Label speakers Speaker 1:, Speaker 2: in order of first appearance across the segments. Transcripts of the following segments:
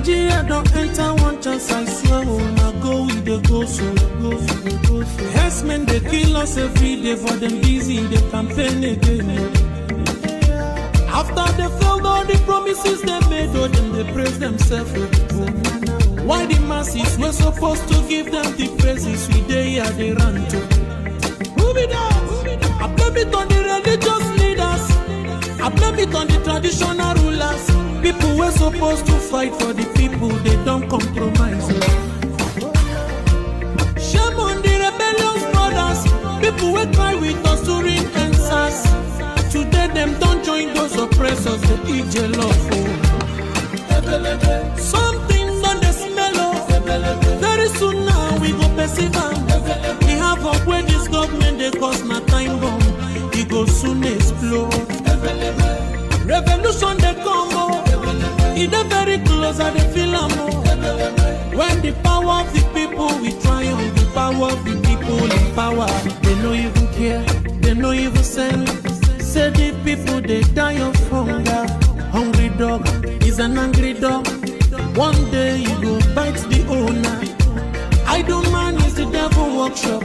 Speaker 1: Nigeria don't enter one chance, I swear. Oh, now go with the go so. Yes, men, they kill us every day for them busy, they campaign again. After they failed all the promises they made, oh, then they praise themselves. Why the masses were supposed to give them the praises we they here they run to? Move it down. I blame it on the religious leaders. I blame it on the traditional rulers. People were supposed to fight for the people, they don't compromise. Shame on the rebellious brothers. People will cry with us during answers. Today them don't join those oppressors, they eat your love. Something on the smell of. Very soon now we go perceive them. We have up where this government they cause my time bomb. It go soon explode. Revolution they come oh. It is very close and they feel more. When the power of the people we triumph, the power of the people in power. They no even care, they no even send. Say the people they die of hunger. Hungry dog is an angry dog. One day you go bite the owner. Idle man is the devil workshop.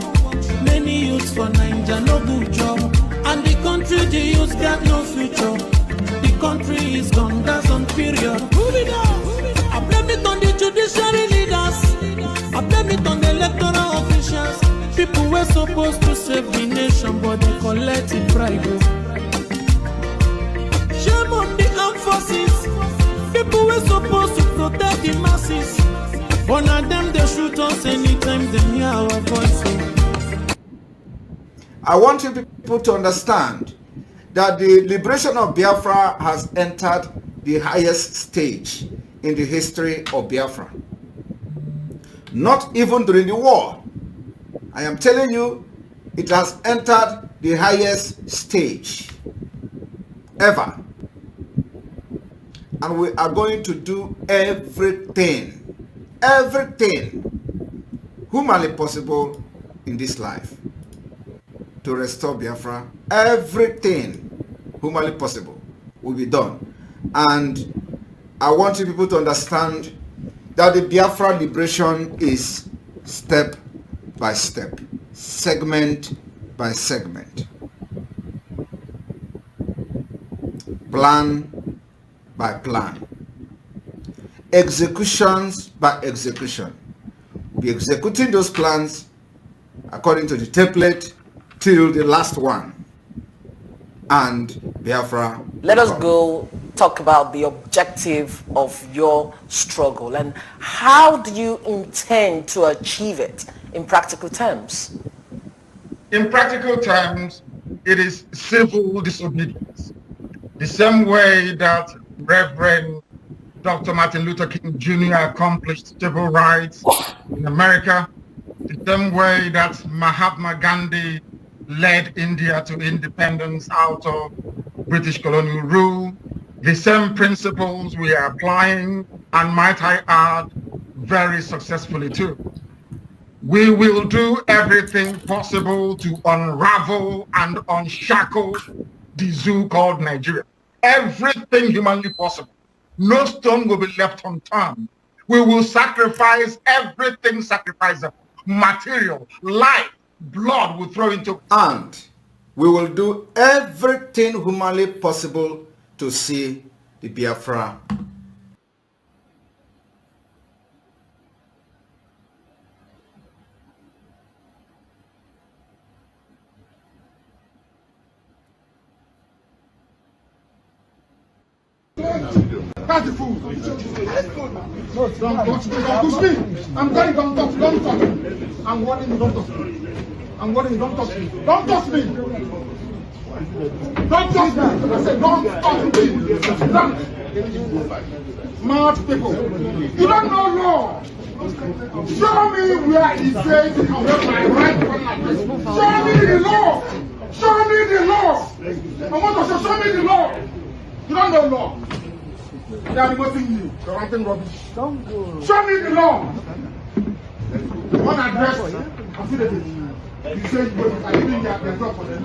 Speaker 1: Many youths for Nigeria no good job. And the country the youths got no future. The country is gone, that's on period. Move it down. I blame it on the judiciary leaders. I blame it on the electoral officials. People were supposed to save the nation, but they collect it private. Shame on the armed forces. People were supposed to protect the masses. One of them they shoot us anytime they hear our voice.
Speaker 2: I want you people to understand that the liberation of Biafra has entered the highest stage in the history of Biafra. Not even during the war. I am telling you, it has entered the highest stage ever. And we are going to do everything humanly possible in this life to restore Biafra. Everything humanly possible will be done. And I want you people to understand that the Biafra liberation is step by step, segment by segment, plan by plan, executions by execution. We'll be executing those plans according to the template till the last one. And Biafra.
Speaker 3: Let us go talk about the objective of your struggle and how do you intend to achieve it in practical terms?
Speaker 4: In practical terms, it is civil disobedience. The same way that Reverend Dr. Martin Luther King Jr. accomplished civil rights in America, the same way that Mahatma Gandhi led India to independence out of British colonial rule. The same principles we are applying, and might I add, very successfully too. We will do everything possible to unravel and unshackle the zoo called Nigeria. Everything humanly possible. No stone will be left unturned. We will sacrifice everything sacrificable. Material, life, blood will throw into.
Speaker 2: And we will do everything humanly possible to see the Biafra.
Speaker 4: That's the food. No, don't touch me. Don't push me. I'm going. Don't touch. Don't touch me. I'm warning you. Don't touch me. I'm warning you. Don't touch me. Don't touch me. Don't touch me. I said don't touch me. Smart people. You don't know law. Show me where it says you can hold my right one like this. Show me the law. Show me the law. I want to show me the law. You don't know law. They are demoting you. Correcting rubbish. Don't go. Show me the law. One address. I see the thing. You say you are doing their job for them.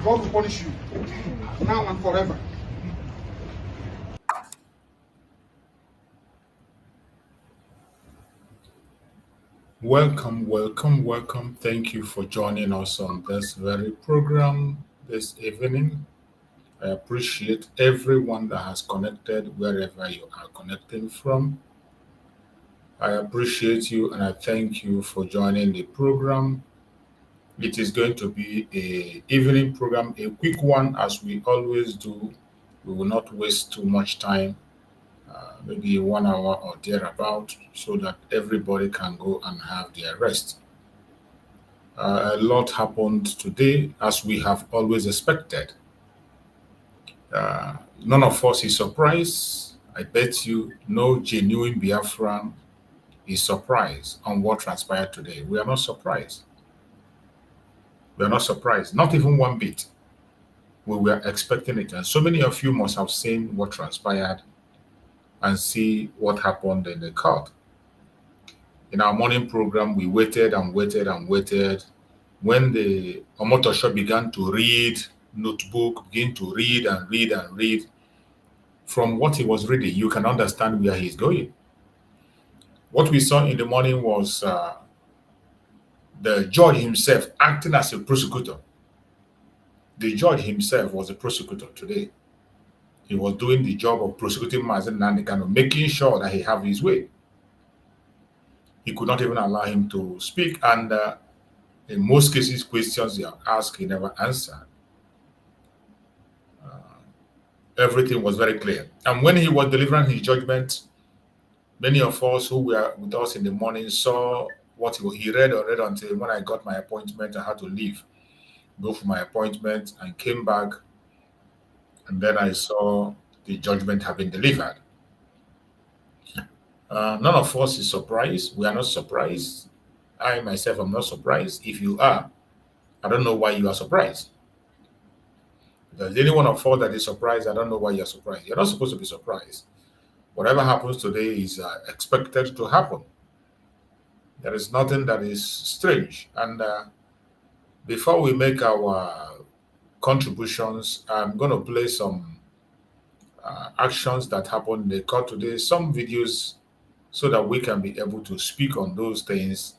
Speaker 4: God will punish you.
Speaker 5: now and forever.
Speaker 6: Welcome, welcome, welcome. Thank you for joining us on this very program this evening. I appreciate everyone that has connected wherever you are connecting from. I appreciate you and I thank you for joining the program. It is going to be an evening program, a quick one as we always do. We will not waste too much time, maybe 1 hour or thereabout, so that everybody can go and have their rest. A lot happened today, as we have always expected. None of us is surprised. I bet you no genuine Biafran is surprised on what transpired today. We are not surprised. We are not surprised, not even one bit. We were expecting it. And so many of you must have seen what transpired and see what happened in the court. In our morning program, we waited and waited and waited. When the Omotosho began to read notebook, begin to read and read and read, from what he was reading, you can understand where he's going. What we saw in the morning was the judge himself acting as a prosecutor. The judge himself was a prosecutor today. He was doing the job of prosecuting Mazi Nnamdi Kanu, making sure that he have his way. He could not even allow him to speak, and in most cases, questions they are asked, he never answered. Everything was very clear. And when he was delivering his judgment, many of us who were with us in the morning saw what he read or read until when I got my appointment, I had to leave, go for my appointment, and came back. And then I saw the judgment have been delivered. None of us is surprised. We are not surprised. I myself am not surprised. If you are, I don't know why you are surprised. If there's any one of us that is surprised, I don't know why you're surprised. You're not supposed to be surprised. Whatever happens today is expected to happen. There is nothing that is strange. And before we make our contributions, I'm going to play some actions that happened in the court today, some videos, so that we can be able to speak on those things.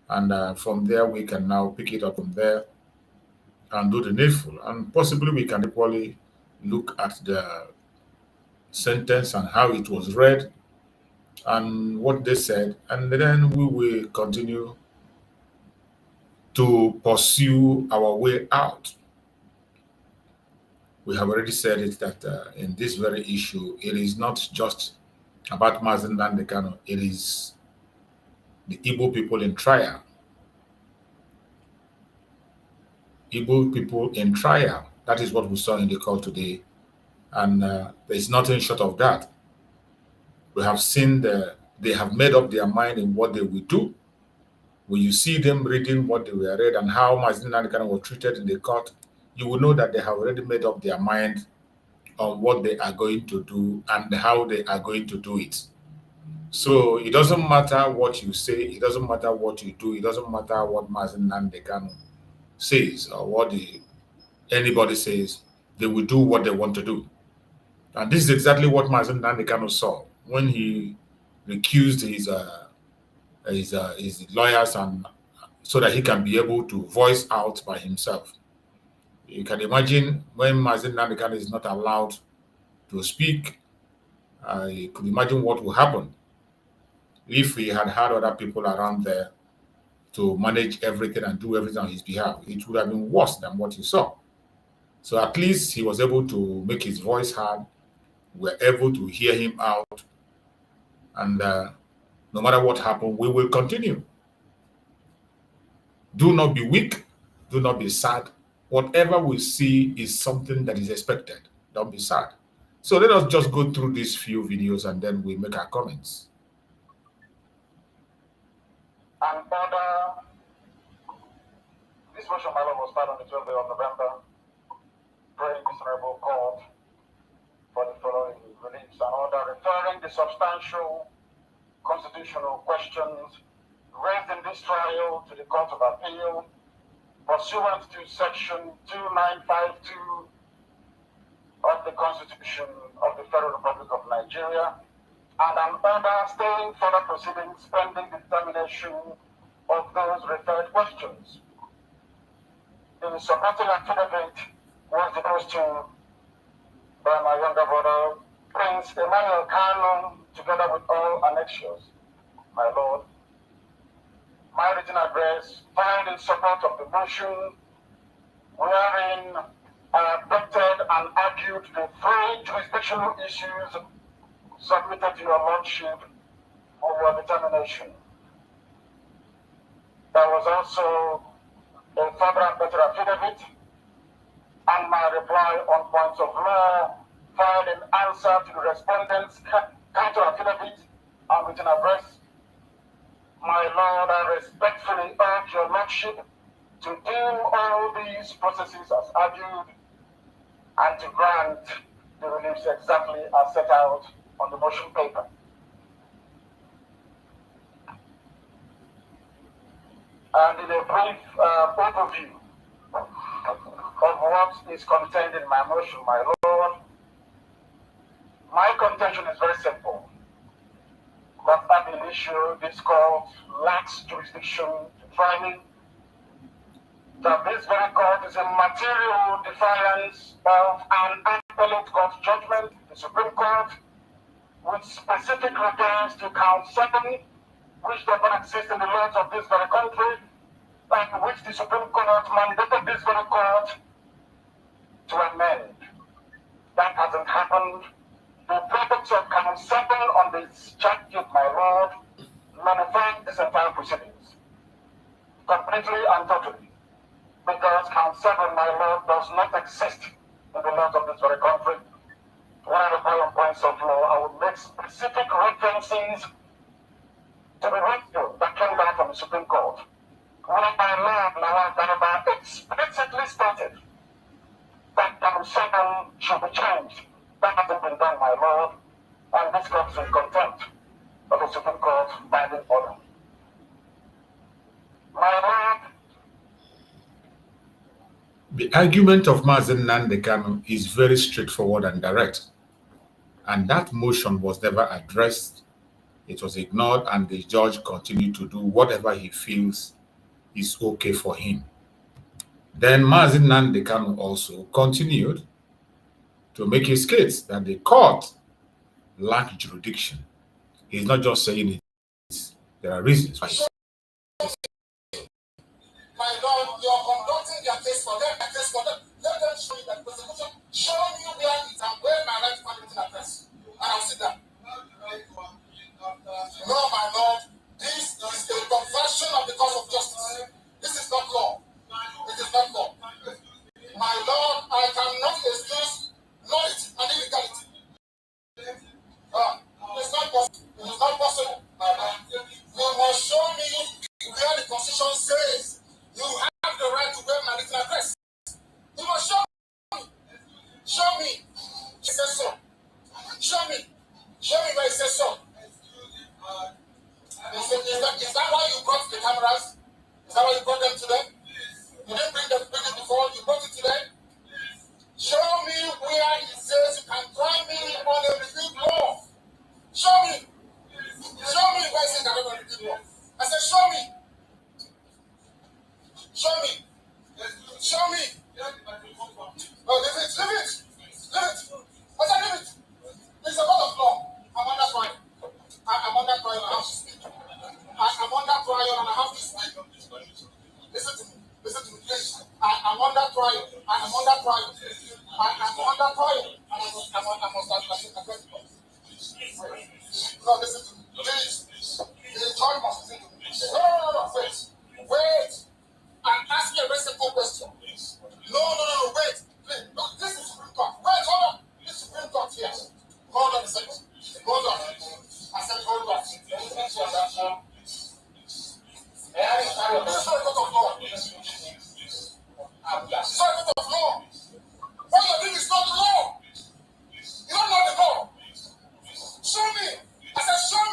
Speaker 6: And from there, we can now pick it up from there and do the needful. And possibly we can equally look at the sentence and how it was read and what they said. And then we will continue to pursue our way out. We have already said it that in this very issue, it is not just about Mazi Nnamdi Kanu, it is the Igbo people in trial. Igbo people in trial. That is what we saw in the court today. And there is nothing short of that. We have seen they have made up their mind in what they will do. When you see them reading what they were read and how Mazi Nnamdi Kanu was treated in the court, you will know that they have already made up their mind on what they are going to do and how they are going to do it. So it doesn't matter what you say, it doesn't matter what you do, it doesn't matter what Mazi Nnamdi Kanu says or what anybody says, they will do what they want to do. And this is exactly what Mazi Nnamdi Kanu saw when he recused his lawyers, and so that he can be able to voice out by himself. You can imagine when Mazi Nnamdi Kanu is not allowed to speak, you could imagine what will happen if he had other people around there to manage everything and do everything on his behalf. It would have been worse than what you saw. So at least he was able to make his voice heard. We were able to hear him out. And no matter what happened, we will continue. Do not be weak. Do not be sad. Whatever we see is something that is expected. Don't be sad. So let us just go through these few videos and then we make our comments.
Speaker 7: And order, this motion, my lord, was filed on the 12th day of November, praying this honorable court for the following reliefs and order referring the substantial constitutional questions raised in this trial to the Court of Appeal pursuant to Section 2952 Constitution of the Federal Republic of Nigeria, and an order staying further proceedings pending the determination of those referred questions. The supporting affidavit was deposed to by my younger brother, Prince Emmanuel Kanu, together with all annexures. My Lord, my written address filed in support of the motion, wherein I objected and argued the three jurisdictional issues submitted to your Lordship for your determination. There was also a further and better affidavit and my reply on points of law filed in answer to the respondent's counter affidavit and written address. My Lord, I respectfully urge your Lordship to deem all these processes as argued and to grant the reliefs exactly as set out on the motion paper. And in a brief overview of what is contained in my motion, my Lord, my contention is very simple. That at issue, this court lacks jurisdiction to try me. That this very court is a material defiance of an appellate court judgment, the Supreme Court, with specific regards to count 7, which does not exist in the laws of this very country, and which the Supreme Court mandated this very court to amend. That hasn't happened. The products of count 7 on this charge, my Lord, nullify this entire proceedings completely and totally, because count 7, my Lord, does not exist in the laws of this very country. When I reply on points of law, I will make specific references to the ratio that came down from the Supreme Court. When my Lord Lawal Garba explicitly stated that count 7 should be changed. That hasn't been done, my Lord, and this court is in contempt of the Supreme Court binding order. My Lord,
Speaker 6: the argument of Mazi Nnamdi Kanu is very straightforward and direct. And that motion was never addressed. It was ignored, and the judge continued to do whatever he feels is okay for him. Then Mazi Nnamdi Kanu also continued to make his case that the court lacked jurisdiction. He's not just saying it. There are reasons why.
Speaker 5: My Lord, you are conducting their case for them. Let them show you that prosecution. Show me where it is and where my right to written address. And I'll sit down. No, my Lord, this is a conversion of the cause of justice. This is not law. It is not law. My Lord, I cannot excuse knowledge and illegality. It's not possible. It is not possible. You must show me where the Constitution says you have the right to wear my written address. You must show me. Show me. It says so. Show me. Show me where it says so. Is that why you brought the cameras? Is that why you brought them today? You didn't bring it before. You brought it today. Show me where it says you can try me on a reviewed law. Show me. Show me where it says I don't want to reviewed law. I said, show me. Show me. Show me. No, leave it. Leave it. Leave it. I said, leave it. It's a court of law. I'm under trial. I'm under trial and I have to speak. I'm under trial and I have to speak. Listen to me. Listen to me, please. I'm under trial. I'm under trial. I'm under trial. And I must address the court. No, listen to me. Please. The judge must listen to me. No. Wait. Wait. I'm asking a very simple question. No. Wait. Please. No, this is Supreme Court. Wait, hold on. This is Supreme Court here. Hold on a second. Hold on. I said, hold on. This is not a court of law. It's not a court of law. What you're doing is not law. You don't know the law. Show me. I said, show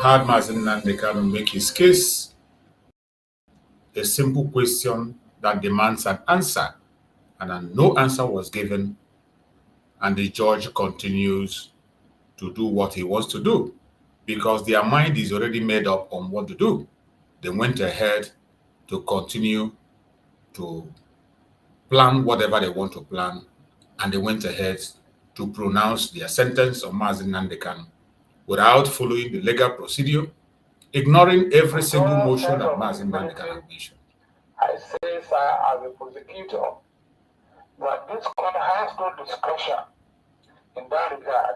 Speaker 6: had Mazi Nnamdi Kanu make his case, a simple question that demands an answer, and no answer was given, and the judge continues to do what he wants to do because their mind is already made up on what to do. They went ahead to continue to plan whatever they want to plan, and they went ahead to pronounce their sentence on Mazi Nnamdi Kanu without following the legal procedure, ignoring every single motion that Mazi Nnamdi Kanu mentioned.
Speaker 7: I say, sir, as a prosecutor, that this court has no discretion in that regard,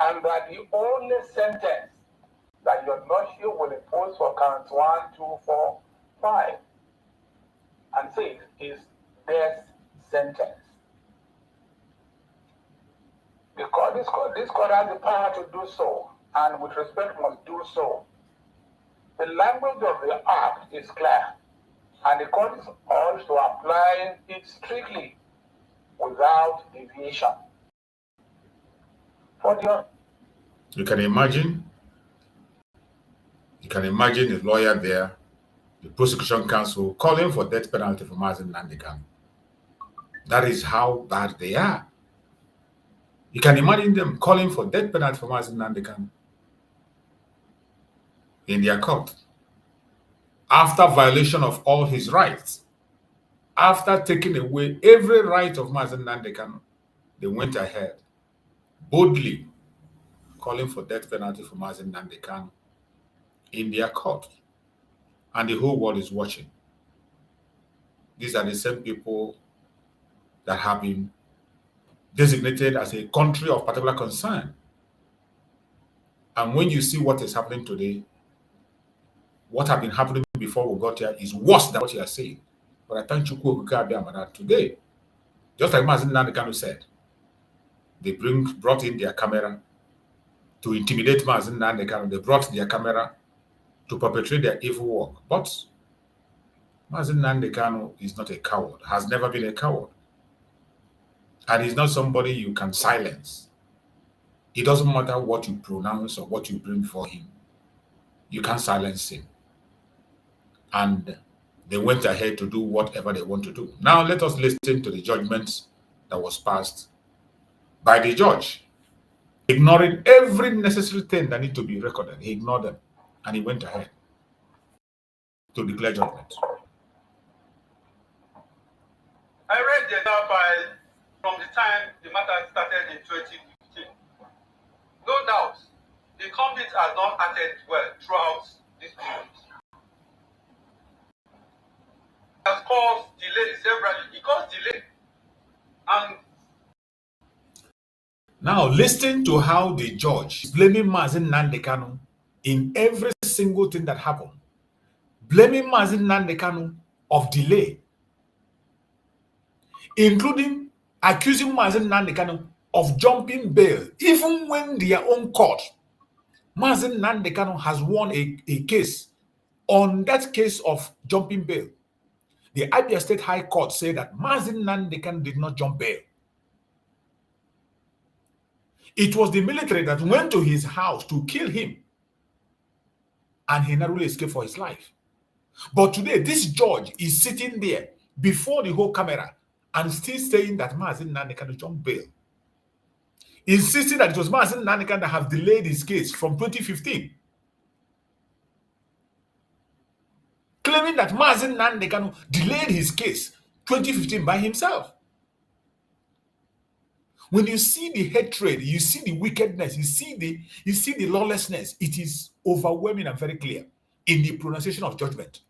Speaker 7: and that the only sentence that your lordship will impose for counts 1, 2, 4, 5, and 6 is death sentence. Because this court has the power to do so, and with respect must do so. The language of the act is clear, and the court is urged to apply it strictly without deviation.
Speaker 6: You can imagine a lawyer there, the prosecution counsel, calling for death penalty for Mazi Nnamdi Kanu. That is how bad they are. You can imagine them calling for death penalty for Mazi Nnamdi Kanu in their court. After violation of all his rights, after taking away every right of Mazi Nnamdi Kanu, they went ahead boldly calling for death penalty for Mazi Nnamdi Kanu in their court. And the whole world is watching. These are the same people that have been designated as a country of particular concern. And when you see what is happening today, what have been happening before we got here is worse than what you are saying. But I thank you that today, just like Mazi Nnamdi Kanu said, they brought in their camera to intimidate Mazi Nnamdi Kanu. They brought their camera to perpetrate their evil work. But Mazi Nnamdi Kanu is not a coward, has never been a coward. And he's not somebody you can silence. It doesn't matter what you pronounce or what you bring for him. You can't silence him. And they went ahead to do whatever they want to do. Now let us listen to the judgment that was passed by the judge, ignoring every necessary thing that need to be recorded. He ignored them, and he went ahead to declare judgment.
Speaker 8: I read the file from the time the matter started in 2015. No doubt, the convict has not acted well throughout this period. It has caused delay severally. It caused delay. And
Speaker 6: now listen to how the judge is blaming Mazi Nnamdi Kanu in every single thing that happened. Blaming Mazi Nnamdi Kanu of delay, including accusing Mazi Nnamdi Kanu of jumping bail, even when their own court, Mazi Nnamdi Kanu, has won a case on that case of jumping bail. The Abia State High Court said that Mazi Nnamdi Kanu did not jump bail. It was the military that went to his house to kill him, and he narrowly escaped for his life. But today, this judge is sitting there before the whole camera and still saying that Mazi Nnamdi Kanu jumped bail, insisting that it was Mazi Nnamdi Kanu that have delayed his case from 2015, claiming that Mazi Nnamdi Kanu delayed his case 2015 by himself. When you see the hatred, you see the wickedness, you see the lawlessness, it is overwhelming and very clear in the pronunciation of judgment.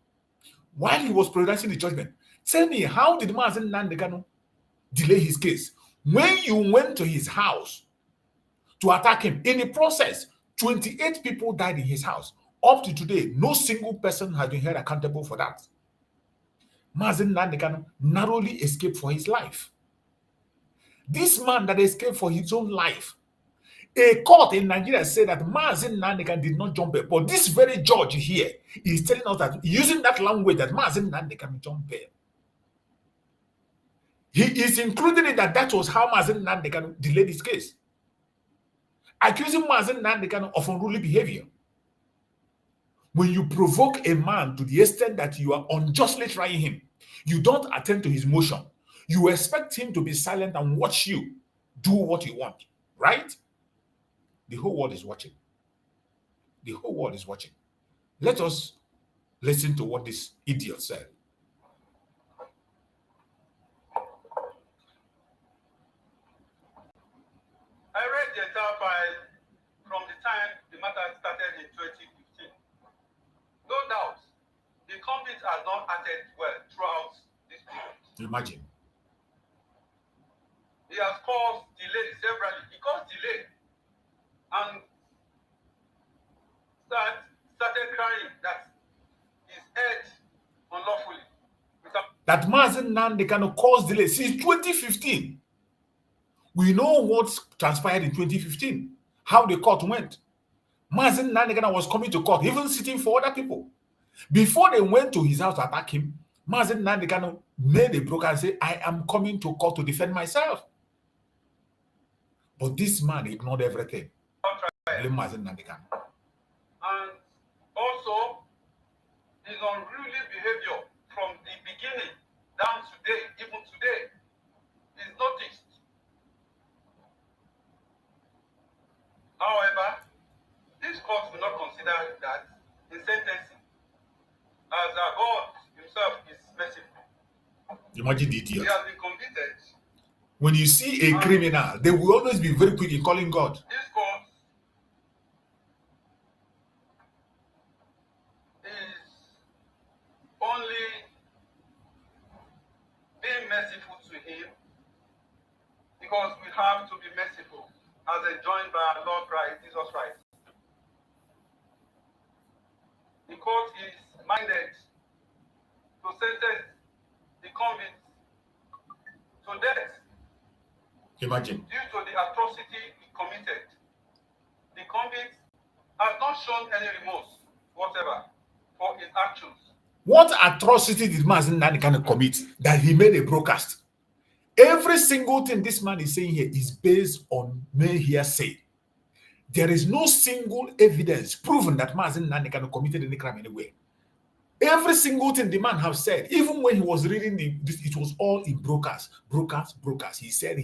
Speaker 6: While he was pronouncing the judgment, tell me, how did Mazi Nnamdi Kanu delay his case? When you went to his house to attack him, in the process, 28 people died in his house. Up to today, no single person has been held accountable for that. Mazi Nnamdi Kanu narrowly escaped for his life. This man that escaped for his own life, a court in Nigeria said that Mazi Nnamdi Kanu did not jump bail. But this very judge here is telling us that, using that language, that Mazi Nnamdi Kanu jumped bail. He is including it that was how Mazi Nnamdi Kanu delayed his case, accusing Mazi Nnamdi Kanu of unruly behavior. When you provoke a man to the extent that you are unjustly trying him, you don't attend to his motion. You expect him to be silent and watch you do what you want, right? The whole world is watching. The whole world is watching. Let us listen to what this idiot said.
Speaker 8: I read the entire file from the time the matter started in 2015. No doubt, the convict has not acted well throughout this period.
Speaker 6: Imagine.
Speaker 8: He has caused delay severally. He caused delay and started crying that his head unlawfully.
Speaker 6: That Mazi Nnamdi Kanu caused delay since 2015. We know what transpired in 2015, how the court went. Mazi Nnamdi Kanu was coming to court, even sitting for other people. Before they went to his house to attack him, Mazi Nnamdi Kanu made a broker and said, I am coming to court to defend myself. But this man ignored everything. Blame Mazi Nnamdi Kanu.
Speaker 8: And also, his unruly behavior from the beginning down today, even today, is noticed. However, this court will not consider that in sentencing, as our God himself is merciful.
Speaker 6: Imagine the idiot.
Speaker 8: He has been convicted.
Speaker 6: When you see a criminal, they will always be very quick in calling God.
Speaker 8: This court is only being merciful to him because we have to be merciful as enjoined by our Lord Christ, Jesus Christ. The court is minded to sentence the convict to death.
Speaker 6: Imagine.
Speaker 8: Due to the atrocity he committed. The convict has not shown any remorse whatever for his actions.
Speaker 6: What atrocity did Mazi Nnamdi Kanu commit that he made a broadcast? Every single thing this man is saying here is based on mere hearsay. There is no single evidence proven that Mazi Nnamdi Kanu committed any crime anywhere. Every single thing the man has said, even when he was reading it was all in broadcast. He said.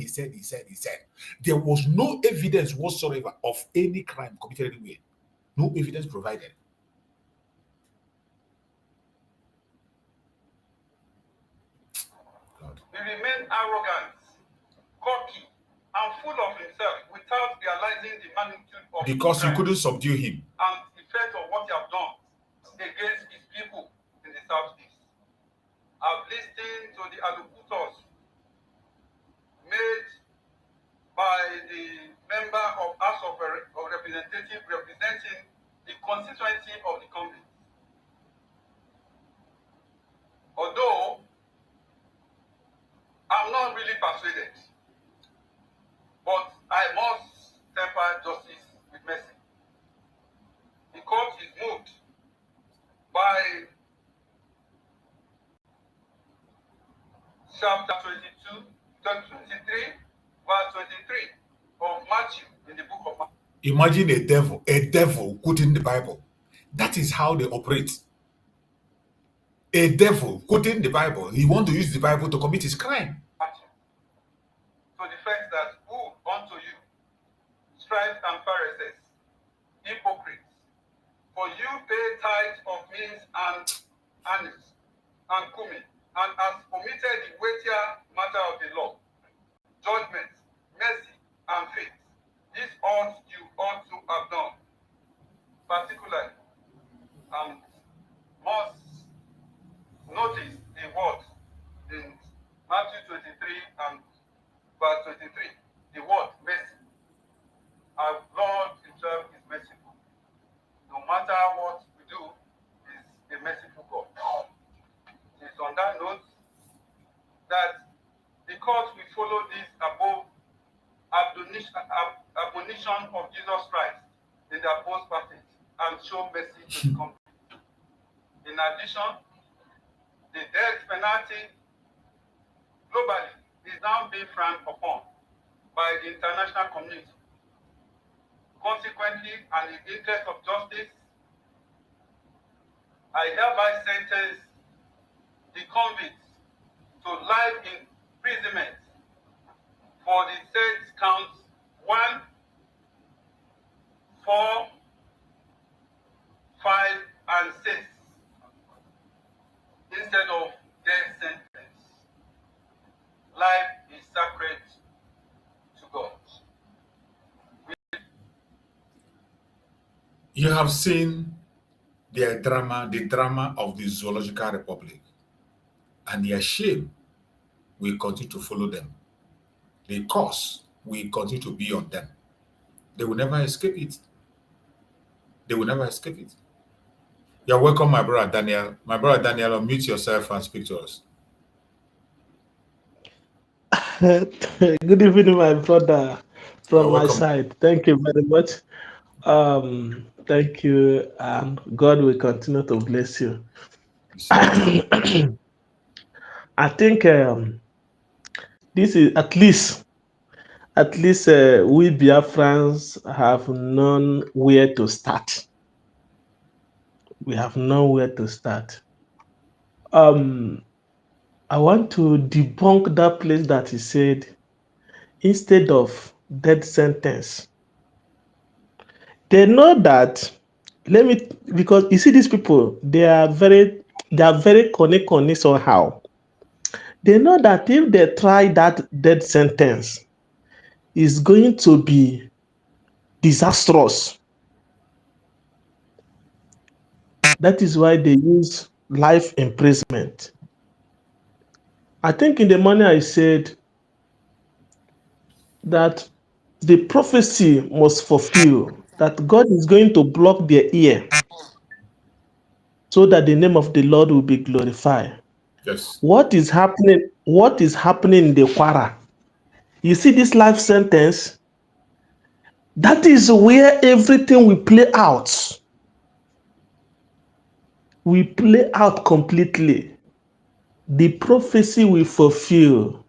Speaker 6: There was no evidence whatsoever of any crime committed anywhere. No evidence provided. God.
Speaker 8: He remained arrogant, cocky, and full of himself without realizing the magnitude of
Speaker 6: because you
Speaker 8: crime
Speaker 6: couldn't subdue him.
Speaker 8: and the effect of what he has done against his people in the southeast. I've listened to the allocutors made by the member of House of Representatives representing the constituency of the convict. Although I'm not really persuaded, but I must temper justice with mercy. The court is moved by chapter 23, verse 23 of Matthew in the book of Matthew.
Speaker 6: Imagine a devil quoting the Bible. That is how they operate. A devil quoting the Bible. He wants to use the Bible to commit his crime.
Speaker 8: Matthew. To the fact that who unto you, scribes and Pharisees, hypocrites, for you pay tithes of mint and anise and cumin, and has omitted the weightier matter of the law, judgment, mercy, and faith. This ought you ought to have done, particularly, and must notice the word in Matthew 23 and verse 23, the word mercy. Our Lord himself is merciful. No matter what we do, is a merciful God. It is on that note that the court will follow this above admonition of Jesus Christ in the above passage and show mercy to the country. In addition, the death penalty globally is now being frowned upon by the international community. Consequently, and in the interest of justice, I hereby sentence the convicts to life imprisonment for the said counts 1, 4, 5, and 6 instead of death sentence. Life is sacred to God.
Speaker 6: You have seen the drama of the Zoological Republic, and their shame will continue to follow them. The curse will continue to be on them. They will never escape it. They will never escape it. You're welcome, my brother Daniel. My brother Daniel, unmute yourself and speak to us.
Speaker 9: Good evening, my brother, from
Speaker 6: You're
Speaker 9: my
Speaker 6: welcome.
Speaker 9: side. Thank you very much. Thank you, and God will continue to bless you. I think this is at least we Biafrans have known where to start. We have known where to start. I want to debunk that place that he said instead of death sentence. They know that. Because you see these people, they are very conny somehow. They know that if they try that death sentence, it's going to be disastrous. That is why they use life imprisonment. I think in the morning I said that the prophecy must fulfill, that God is going to block their ear so that the name of the Lord will be glorified.
Speaker 6: Yes.
Speaker 9: What is happening? What is happening in the Kwara? You see this life sentence? That is where everything will play out. We play out completely. The prophecy will fulfill,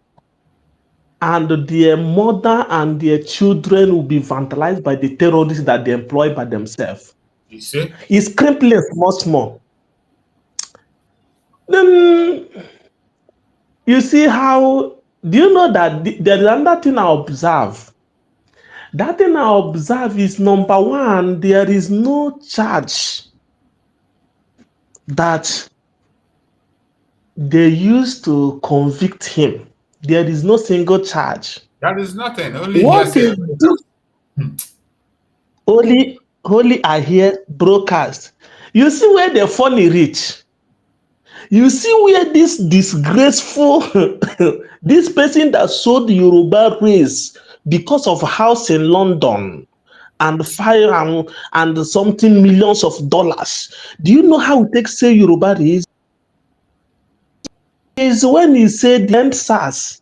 Speaker 9: and their mother and their children will be vandalized by the terrorists that they employ by themselves.
Speaker 6: You see?
Speaker 9: It's crippling much more. Then you see how, do you know that there is another thing I observe? That thing I observe is, number one, there is no charge that they used to convict him. There is no single charge.
Speaker 6: That is nothing. Only
Speaker 9: What
Speaker 6: hearsay.
Speaker 9: is only I hear broadcast. You see where the funny reach. You see where this disgraceful, this person that sold the Yoruba race because of house in London and fire and something millions of dollars. Do you know how it takes say Yoruba race? Is when he said end SARS.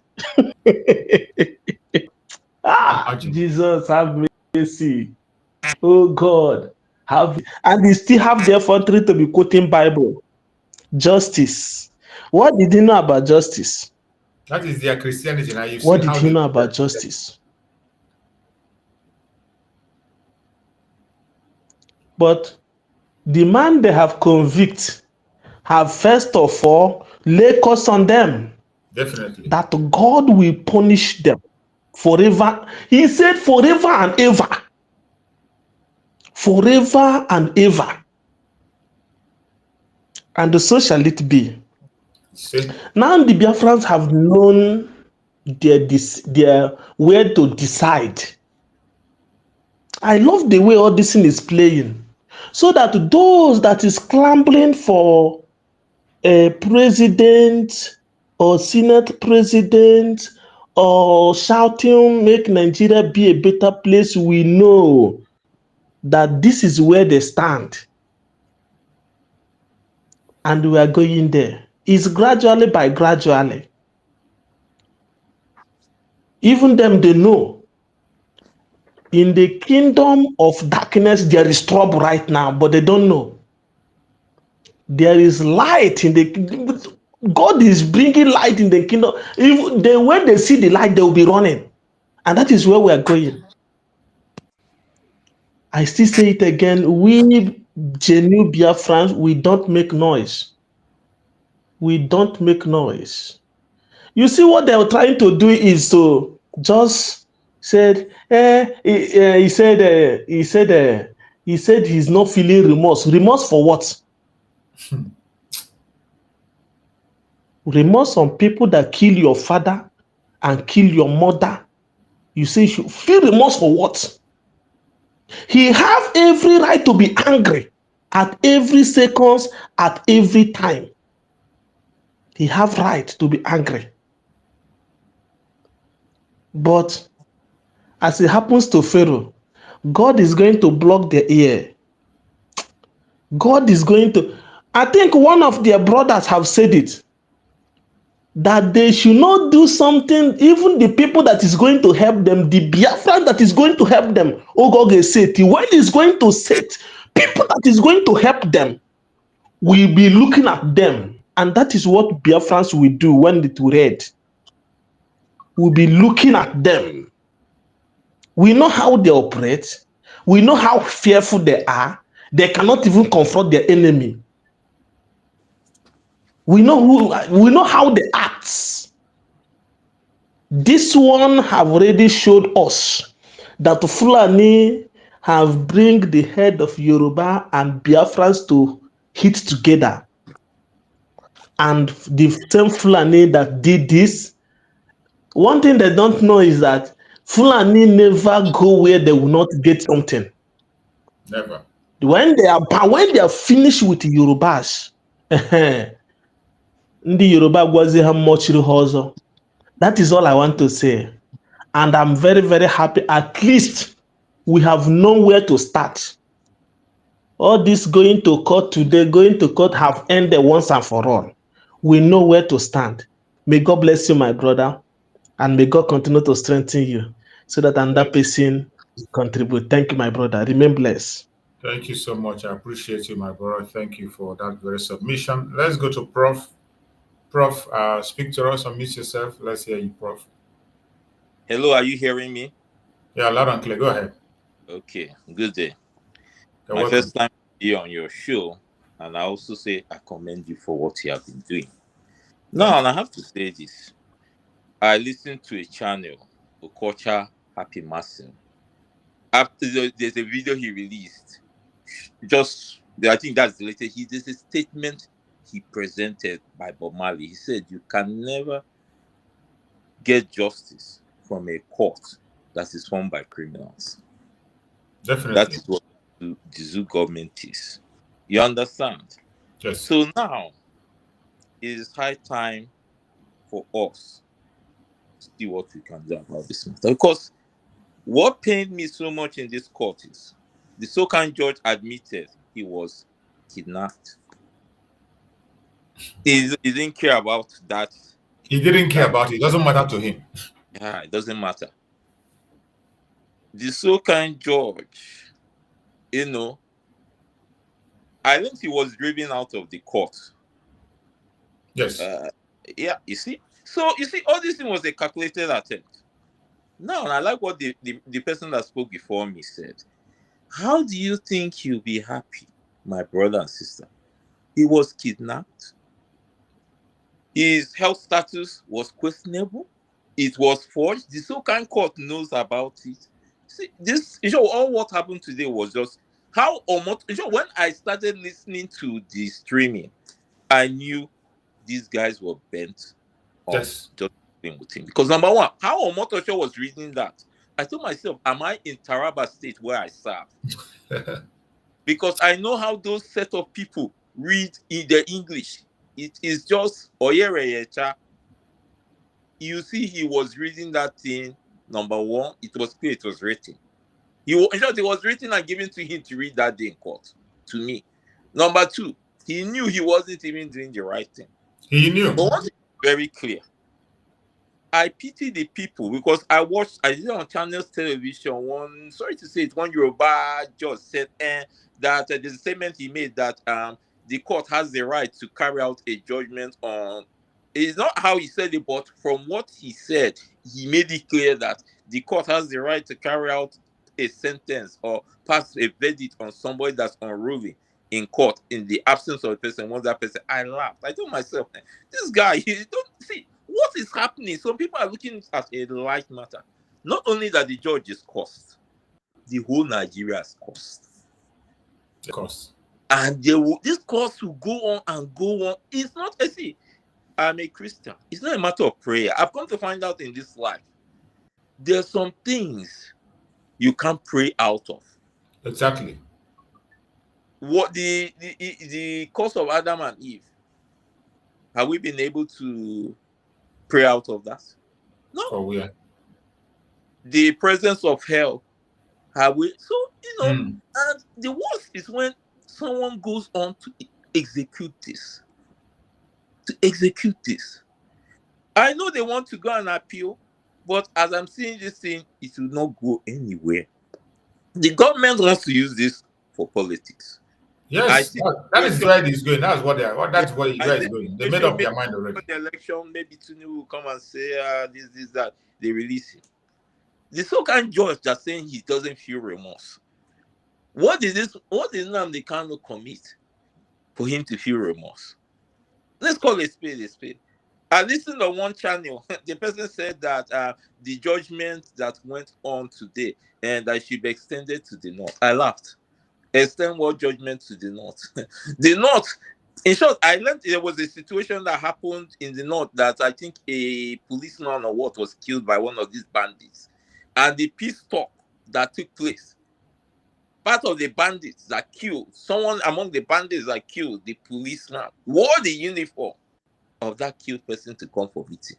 Speaker 6: Imagine.
Speaker 9: Jesus have mercy. Oh God, and they still have their country to be quoting Bible. Justice. What did you know about justice?
Speaker 6: That is their Christianity. Now you've
Speaker 9: What
Speaker 6: seen
Speaker 9: did
Speaker 6: how
Speaker 9: you
Speaker 6: they
Speaker 9: know about justice? But the man they have convicted have first of all lay curse on them
Speaker 6: definitely.
Speaker 9: that God will punish them forever. He said forever and ever. Forever and ever. And so shall it be.
Speaker 6: See?
Speaker 9: Now the Biafrans have known their where to decide. I love the way all this thing is playing. So that those that is clambering for a president or senate president or shouting make Nigeria be a better place, we know that this is where they stand. And we are going there. It's gradually by gradually. Even them, they know. In the kingdom of darkness, there is trouble right now, but they don't know. There is light in the God is bringing light in the kingdom. If when they see the light, they will be running. And that is where we are going. I still say it again. We genuine Biafrans, we don't make noise. We don't make noise. You see, what they were trying to do is to just said, he said he's not feeling remorse. Remorse for what? Remorse on people that kill your father and kill your mother. You say you should feel remorse for what? He have every right to be angry at every seconds, at every time. He have right to be angry. But as it happens to Pharaoh, God is going to block their ear. God is going to. I think one of their brothers have said it, that they should not do something, even the people that is going to help them, the Biafran that is going to help them, Ogoge Seti, when he's going to set people that is going to help them, will be looking at them. And that is what Biafrans will do when it will read. We'll be looking at them. We know how they operate. We know how fearful they are. They cannot even confront their enemy. We know how they act. This one have already showed us that Fulani have bring the head of Yoruba and Biafrans to hit together. And the same Fulani that did this, one thing they don't know is that Fulani never go where they will not get something.
Speaker 6: Never.
Speaker 9: When they are finished with Yorubas, ndị Yoruba gwazi ha mmọchiri ha ọzọ. That is all I want to say. And I'm very, very happy. At least we have known where to start. All this going to court today, going to court have ended once and for all. We know where to stand. May God bless you, my brother. And may God continue to strengthen you so that another person contribute. Thank you, my brother. Remain blessed.
Speaker 6: Thank you so much. I appreciate you, my brother. Thank you for that very submission. Let's go to Prof. Prof, speak to us, unmute yourself. Let's hear you, Prof.
Speaker 10: Hello, are you hearing me?
Speaker 6: Yeah, loud and clear. Go ahead.
Speaker 10: Okay, good day.
Speaker 6: You're
Speaker 10: My
Speaker 6: welcome.
Speaker 10: first time here on your show, and I also say I commend you for what you have been doing. Now, and I have to say this. I listened to a channel, Okocha Happy Masin. After there's a video he released. I think that's the latest. There's a statement he presented by Bob Marley. He said, "You can never get justice from a court that is formed by criminals."
Speaker 6: Definitely.
Speaker 10: That is what the Zoo government is. You understand?
Speaker 6: Yes.
Speaker 10: So now it is high time for us to see what we can do about this matter. Because what pained me so much in this court is the so-called judge admitted he was kidnapped. He didn't care about that.
Speaker 6: He didn't care about it. It doesn't matter to him.
Speaker 10: Yeah, it doesn't matter. The so-called judge, I think he was driven out of the court.
Speaker 6: Yes.
Speaker 10: Yeah, you see. So you see, all this thing was a calculated attempt. Now, I like what the person that spoke before me said. How do you think you'll be happy, my brother and sister? He was kidnapped. His health status was questionable. It was forged. The so-called court knows about it. See, all what happened today was just how when I started listening to the streaming, I knew these guys were bent on just dealing with him. Because number one, how Omotosho was reading that, I told myself, am I in Taraba State where I serve? Because I know how those set of people read in the English. It is just Oyereyecha. You see, he was reading that thing. Number one, it was clear it was written. It was written and given to him to read that day in court. To me. Number two, he knew he wasn't even doing the right thing.
Speaker 6: He knew.
Speaker 10: But one thing is very clear. I pity the people because I did on channels television one Yoruba judge said that the statement he made that the court has the right to carry out a judgment on. It's not how he said it, but from what he said, he made it clear that the court has the right to carry out a sentence or pass a verdict on somebody that's unruly in court in the absence of a person, once that person, I laughed. I told myself, this guy, he don't see what is happening. Some people are looking at a light matter. Not only that the judge is cost, the whole Nigeria is cost.
Speaker 6: Of course.
Speaker 10: And this course will go on and go on. It's not easy. I'm a Christian. It's not a matter of prayer. I've come to find out in this life, there's some things you can't pray out of.
Speaker 6: Exactly.
Speaker 10: What the cause of Adam and Eve, have we been able to pray out of that? No.
Speaker 6: Oh, we are.
Speaker 10: The presence of hell, have we? So,
Speaker 6: Mm.
Speaker 10: and the worst is when someone goes on to execute this. I know they want to go and appeal, but as I'm seeing this thing, it will not go anywhere. The government wants to use this for politics.
Speaker 6: Yes, that is where it is going. That's what that's where it is going. They made up their mind already.
Speaker 10: The election, maybe Tinubu will come and say, this, that. They release him. The so-called judge that's saying he doesn't feel remorse. What did Nnamdi Kanu commit for him to feel remorse? Let's call a spade a spade. I listened on one channel. The person said that the judgment that went on today and that should be extended to the north. I laughed. Extend what judgment to the north? The north, in short, I learned there was a situation that happened in the north that I think a policeman or what was killed by one of these bandits. And the peace talk that took place, part of the bandits that killed, someone among the bandits that killed the policeman wore the uniform of that killed person to come for meeting.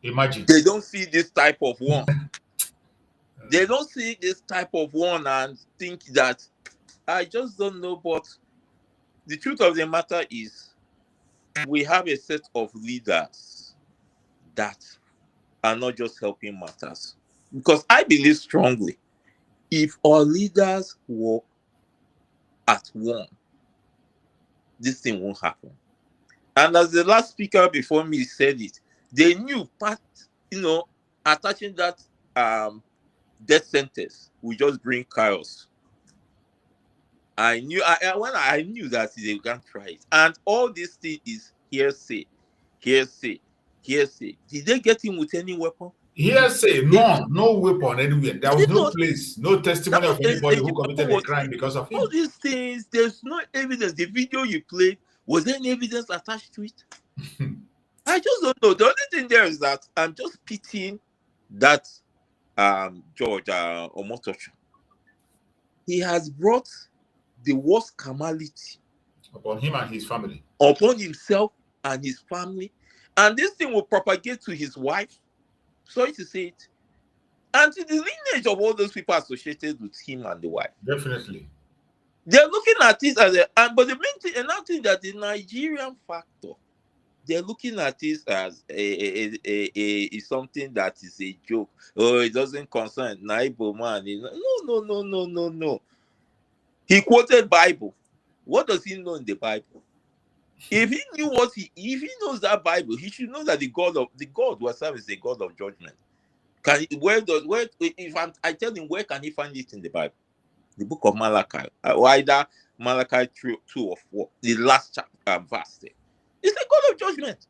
Speaker 6: Imagine.
Speaker 10: They don't see this type of one. They don't see this type of one and think that, I just don't know. But the truth of the matter is, we have a set of leaders that are not just helping matters. Because I believe strongly, if our leaders work at one, this thing won't happen. And as the last speaker before me said it, they knew attaching that death sentence will just bring chaos. I knew that they can't try it. And all this thing is hearsay. Did they get him with any weapon?
Speaker 6: Hearsay, no weapon anywhere. There was no place, no testimony of anybody who committed a crime because of him.
Speaker 10: All these things, there's no evidence. The video you played, was there any evidence attached to it? I just don't know. The only thing there is that I'm just pitying that George Omotocho. He has brought the worst calamity
Speaker 6: upon him and his family,
Speaker 10: upon himself and his family, and this thing will propagate to his wife. Sorry to say it, and to the lineage of all those people associated with him and the wife.
Speaker 6: Definitely,
Speaker 10: they're looking at this as but the main thing, another thing, that the Nigerian factor, they're looking at this as a something that is a joke. Oh, it doesn't concern Naibo man. No. He quoted Bible. What does he know in the Bible? If he knew if he knows that Bible, he should know that the God was served is a God of judgment. I tell him, where can he find it in the Bible? The book of Malachi, or either Malachi 2 or 4, the last chapter verse there. It's a God of judgment.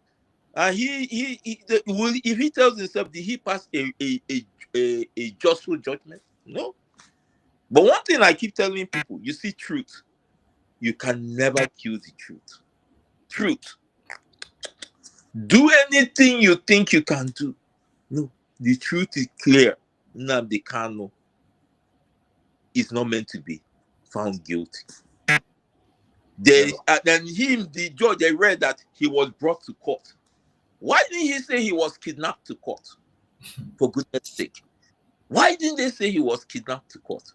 Speaker 10: And if he tells himself, did he pass a justful judgment? No. But one thing I keep telling people, you see truth, you can never kill the truth. Truth. Do anything you think you can do. No, the truth is clear. Nnamdi Kanu is not meant to be found guilty. Then the judge, they read that he was brought to court. Why didn't he say he was kidnapped to court? For goodness sake. Why didn't they say he was kidnapped to court?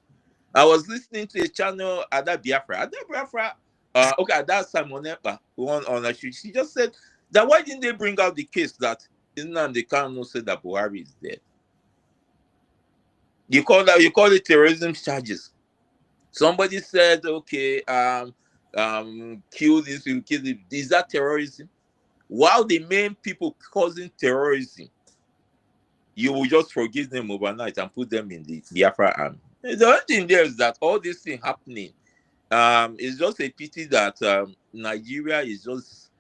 Speaker 10: I was listening to a channel, Ada Biafra. That's Simon Epa, one on she just said that why didn't they bring out the case that Nnamdi Kanu said that Buhari is dead? You call it terrorism charges. Somebody said, okay, kill this, kill this. Is that terrorism? While the main people causing terrorism, you will just forgive them overnight and put them in the Biafra army. The only thing there is that all this thing happening, It's just a pity that Nigeria is just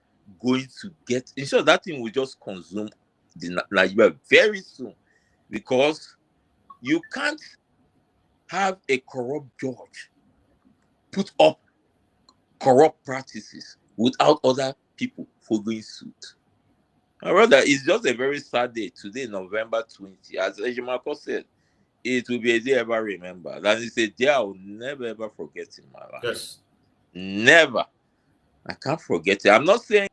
Speaker 10: going to get. In short, that thing will just consume the Nigeria very soon, because you can't have a corrupt judge put up corrupt practices without other people following suit. Rather, it's just a very sad day today, November 20. As Ejimako said, it will be a day ever remembered. And it's a day I will never ever forget in my life.
Speaker 6: Yes.
Speaker 10: Never. I can't forget it. I'm not saying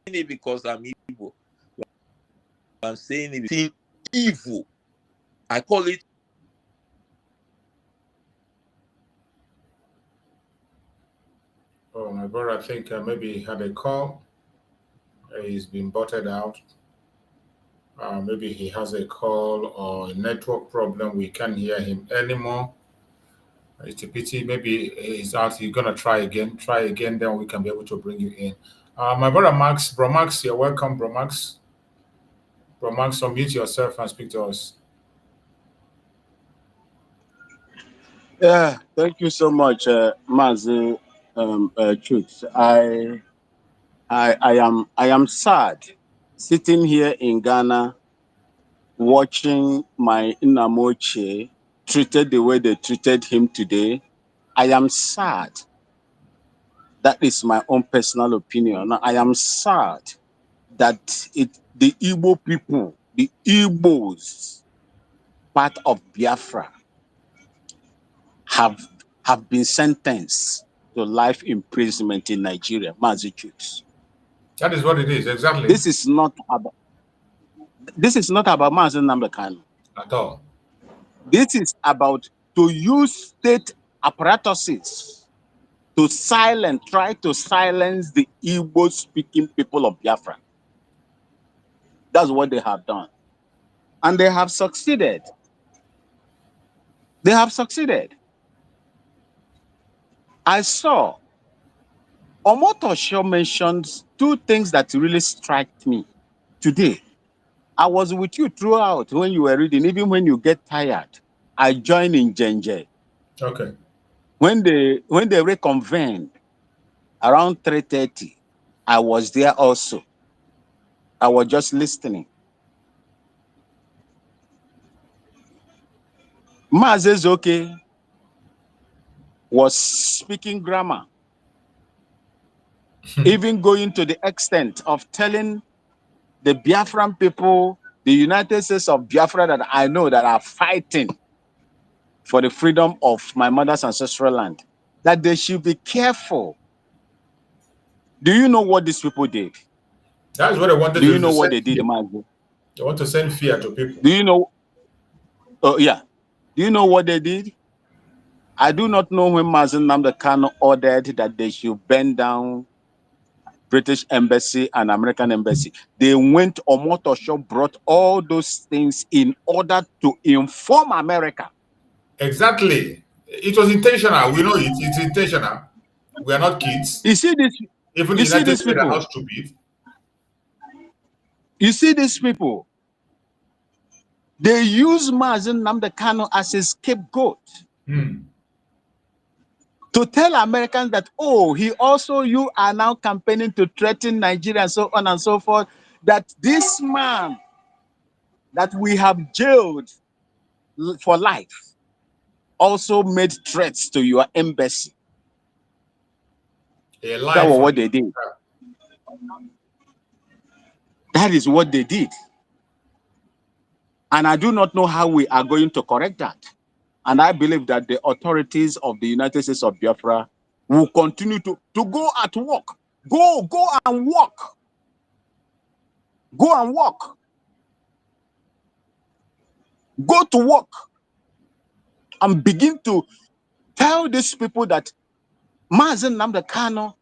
Speaker 10: it because I'm evil. I'm saying it because evil. I call it.
Speaker 6: Oh, my brother, I think maybe he had a call. He's been botted out. Maybe he has a call or a network problem. We can't hear him anymore. It's a pity. Maybe he's out. He's going to try again. Try again, then we can be able to bring you in. My brother Max, Bro Max, you're welcome, Bro Max. Bro Max, unmute yourself and speak to us.
Speaker 11: Yeah, thank you so much, Mazi Truth. I am sad sitting here in Ghana watching my Inamoche treated the way they treated him today. I am sad. That is my own personal opinion. I am sad that the Igbo people, the Igbos, part of Biafra, have been sentenced to life imprisonment in Nigeria. Mazi Truth.
Speaker 6: That is what it is, exactly.
Speaker 11: This is not about Mazi Nnamdi Kanu
Speaker 6: at all.
Speaker 11: This is about to use state apparatuses to try to silence the Igbo-speaking people of Biafra. That's what they have done. And they have succeeded. They have succeeded. I saw Omotosho mentions two things that really struck me today. I was with you throughout when you were reading, even when you get tired. I joined in Genje.
Speaker 6: Okay.
Speaker 11: When they reconvened around 3:30, I was there also. I was just listening. Mazi Zoke was speaking grammar, even going to the extent of telling the Biafran people, the United States of Biafra that I know that are fighting for the freedom of my mother's ancestral land, that they should be careful. Do you know what these people did?
Speaker 6: That's what I wanted to do.
Speaker 11: Do you know what they did, Mazi?
Speaker 6: They want to send fear to people.
Speaker 11: Do you know? Oh, yeah. Do you know what they did? I do not know when Mazi Nnamdi Kanu ordered that they should burn down British embassy and American embassy. They went, Omotosho brought all those things in order to inform America.
Speaker 6: Exactly. It was intentional. We know it. It's intentional. We are not kids.
Speaker 11: You see this?
Speaker 6: Even the United States are not stupid.
Speaker 11: You see these people? They use Mazi Nnamdi Kanu as a scapegoat. To tell Americans that, oh, you are now campaigning to threaten Nigeria and so on and so forth, that this man that we have jailed for life also made threats to your embassy. That was what they did. That is what they did. And I do not know how we are going to correct that. And I believe that the authorities of the United States of Biafra will continue to go at work. Go and work. Go and work. Go to work. And begin to tell these people that Mazi Nnamdi Kanu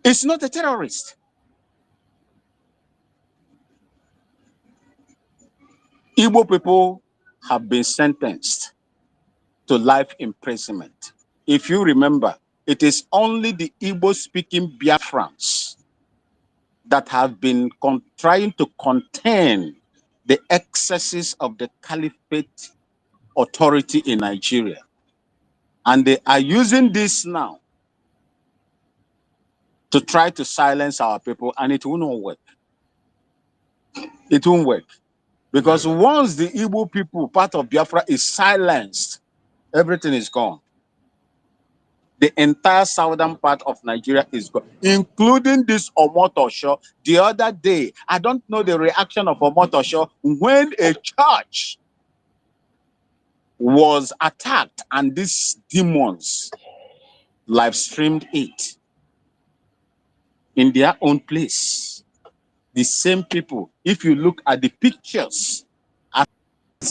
Speaker 11: is not a terrorist. Igbo people have been sentenced to life imprisonment. If you remember, it is only the Igbo-speaking Biafrans that have been trying to contain the excesses of the caliphate authority in Nigeria. And they are using this now to try to silence our people, and it will not work. It won't work. Because
Speaker 6: Never.
Speaker 11: once the Igbo people, part of Biafra, is silenced, everything is gone. The entire southern part of Nigeria is gone, including this Omotosho. The other day, I don't know the reaction of Omotosho when a church was attacked and these demons live streamed it in their own place. The same people, if you look at the pictures as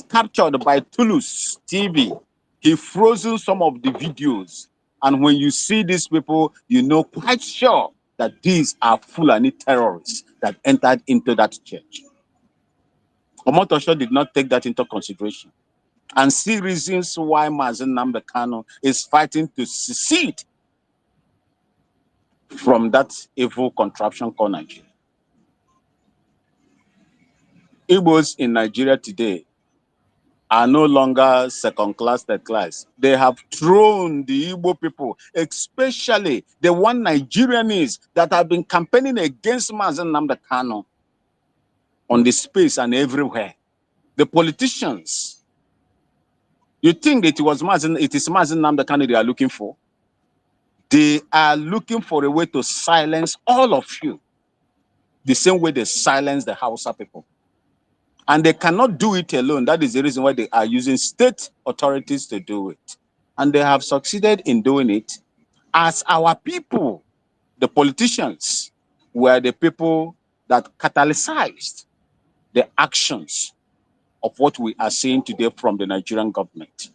Speaker 11: captured by Toulouse TV, he frozen some of the videos. And when you see these people, you know quite sure that these are Fulani terrorists that entered into that church. Omotosho did not take that into consideration and see reasons why Mazi Nnamdi Kanu is fighting to secede from that evil contraption called Nigeria. Igbos in Nigeria today are no longer second class, third class. They have thrown the Igbo people, especially the one Nigerians that have been campaigning against Mazi Nnamdi Kanu on the space and everywhere. The politicians, you think that it is Mazi Nnamdi Kanu they are looking for? They are looking for a way to silence all of you, the same way they silence the Hausa people. And they cannot do it alone. That is the reason why they are using state authorities to do it. And they have succeeded in doing it as our people, the politicians, were the people that catalyzed the actions of what we are seeing today from the Nigerian government.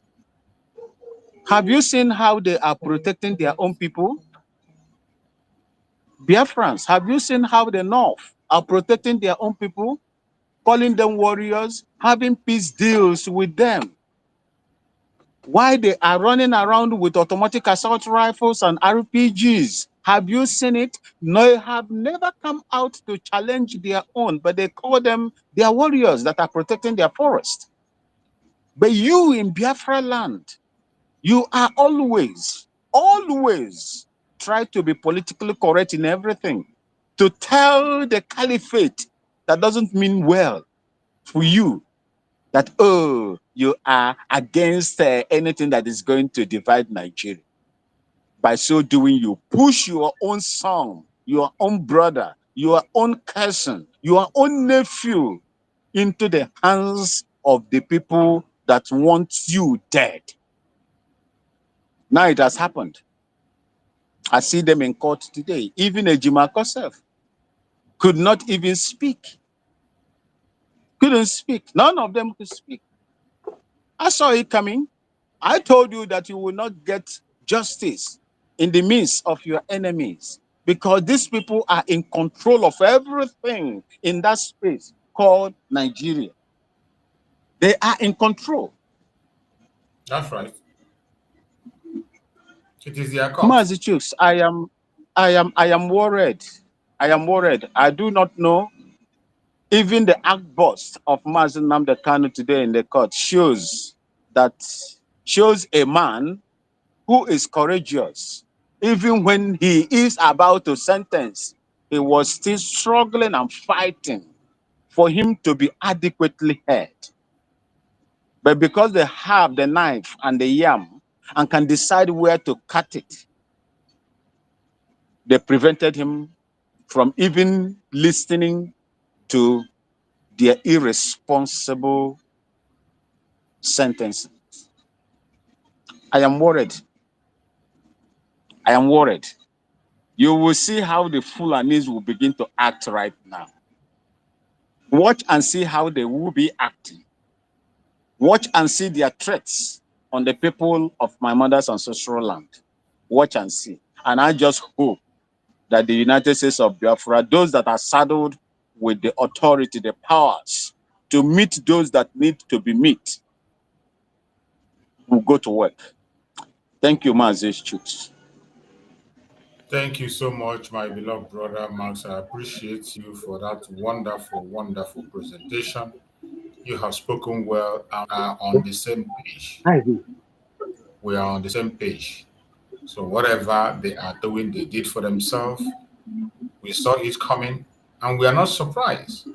Speaker 11: Have you seen how they are protecting their own people? Biafrans, have you seen how the North are protecting their own people? Calling them warriors, having peace deals with them. Why they are running around with automatic assault rifles and RPGs? Have you seen it? No, they have never come out to challenge their own, but they call them their warriors that are protecting their forest. But you in Biafra land, you are always try to be politically correct in everything. To tell the caliphate that doesn't mean well for you, that, oh, you are against anything that is going to divide Nigeria. By so doing, you push your own son, your own brother, your own cousin, your own nephew into the hands of the people that want you dead. Now it has happened. I see them in court today. Even Ejima Kosef could not even speak. Couldn't speak. None of them could speak. I saw it coming. I told you that you will not get justice in the midst of your enemies because these people are in control of everything in that space called Nigeria. They are in control.
Speaker 6: That's right. It is their court.
Speaker 11: Mazi Chuks, I am worried. I am worried. I do not know. Even the outburst of Mazi Nnamdi Kanu today in the court shows a man who is courageous. Even when he is about to sentence, he was still struggling and fighting for him to be adequately heard. But because they have the knife and the yam and can decide where to cut it, they prevented him from even listening to their irresponsible sentences. I am worried. I am worried. You will see how the Fulanis will begin to act right now. Watch and see how they will be acting. Watch and see their threats on the people of my mother's ancestral land. Watch and see. And I just hope that the United States of Biafra, those that are saddled with the authority, the powers to meet those that need to be met, will go to work. Thank you, Mazi Chuks.
Speaker 6: Thank you so much, my beloved brother Max. I appreciate you for that wonderful, wonderful presentation. You have spoken well and are on the same page. we are on the same page. So whatever they are doing, they did for themselves. We saw it coming, and we are not surprised.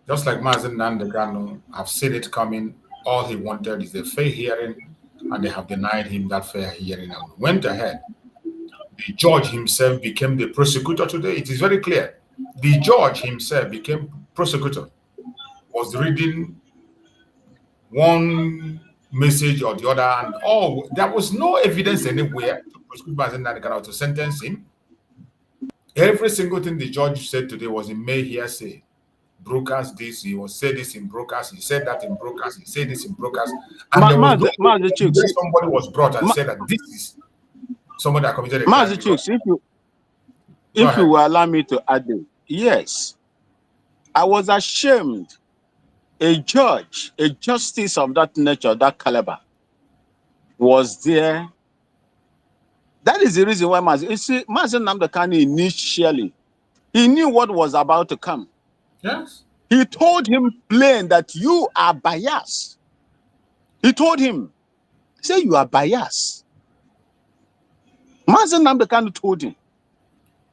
Speaker 6: Just like Mazi Nnamdi Kanu, have seen it coming. All he wanted is a fair hearing, and they have denied him that fair hearing and went ahead. The judge himself became the prosecutor today. It is very clear. The judge himself became prosecutor, was reading one message or the other, and there was no evidence anywhere to prosecute Mazi Nnamdi Kanu to sentence him. Every single thing the judge said today was in mere hearsay. Brokers this, he was said this in brokers, he said that in brokers, he said this in brokers, and there was no evidence somebody was brought and said that this is somebody that committed a crime.
Speaker 11: Mazi Chooks, if you will allow me to add it, yes, I was ashamed. A judge, a justice of that nature, that caliber, was there. That is the reason why Mazi Nnamdi Kanu initially, he knew what was about to come.
Speaker 6: Yes.
Speaker 11: He told him plain that you are biased. He told him, say you are biased. Mazi Nnamdi Kanu told him.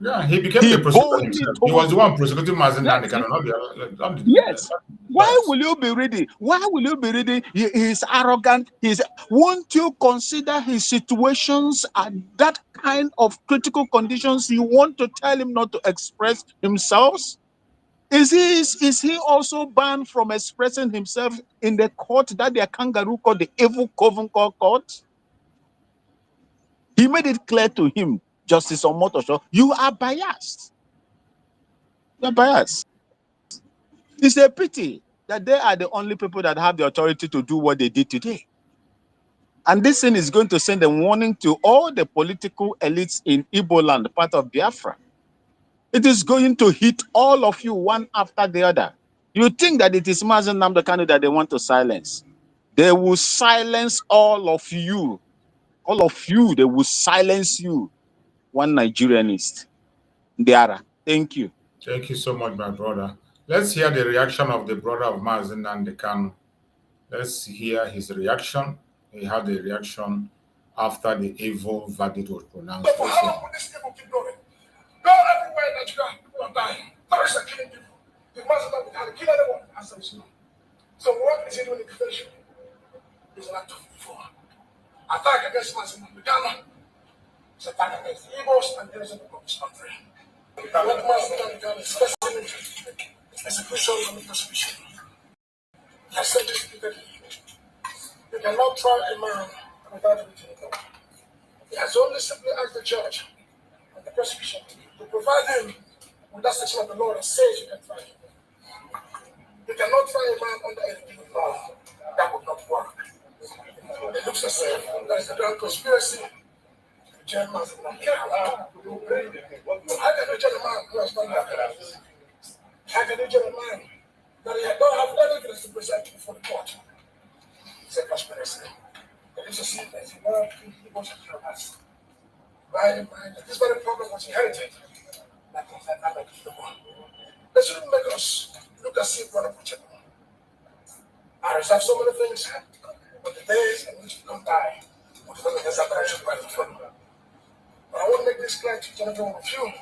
Speaker 6: Yeah, he became the prosecutor himself. He was the one prosecuting Mazi Nnamdi Kanu, not the
Speaker 11: yes. Why will you be ready? Why will you be ready? He is arrogant. Won't you consider his situations at that kind of critical conditions? You want to tell him not to express himself? Is he also banned from expressing himself in the court that they are kangaroo court, the evil Coven court? He made it clear to him, Justice Omotosho, you are biased. You are biased. It's a pity that they are the only people that have the authority to do what they did today. And this thing is going to send a warning to all the political elites in Igbo land, part of Biafra. It is going to hit all of you one after the other. You think that it is Mazi Nnamdi Kanu that they want to silence. They will silence all of you. All of you, they will silence you. One Nigerianist. Diara, thank you.
Speaker 6: Thank you so much, my brother. Let's hear the reaction of the brother of Mazi Nnamdi Kanu. Let's hear his reaction. He had a reaction after the evil verdict was pronounced.
Speaker 5: So how long will this evil keep going? Go everywhere in Nigeria, people are dying. Terrorists are killing people. The Mazi Nnamdi Kanu kill anyone. So what is he doing in prevention? It's an act of evil. Attack against Mazi Nnamdi Kanu. It's an attack against the Igbos and the innocent people of this country. What Mazi Nnamdi Kanu is facing execution and prosecution. He has said this repeatedly. You cannot try a man without reaching him. He has only simply asked the judge and the prosecution to provide him with that section of the law that says you can try him. You cannot try a man under any given law. That would not work. It looks as if there is a grand conspiracy to jail Mazi Nnamdi Kanu. How can you jail a man who has done that? How can you jail a man that he don't have any evidence to present before the court? It's a conspiracy. It is a sin that he won't kill us. This very problem was inherited. They shouldn't make us look as if we're unapproachable. I reserve so many things, but the days in which we don't die, we'll follow the separation right in front of them. But I want to make this clear to each and every one of you.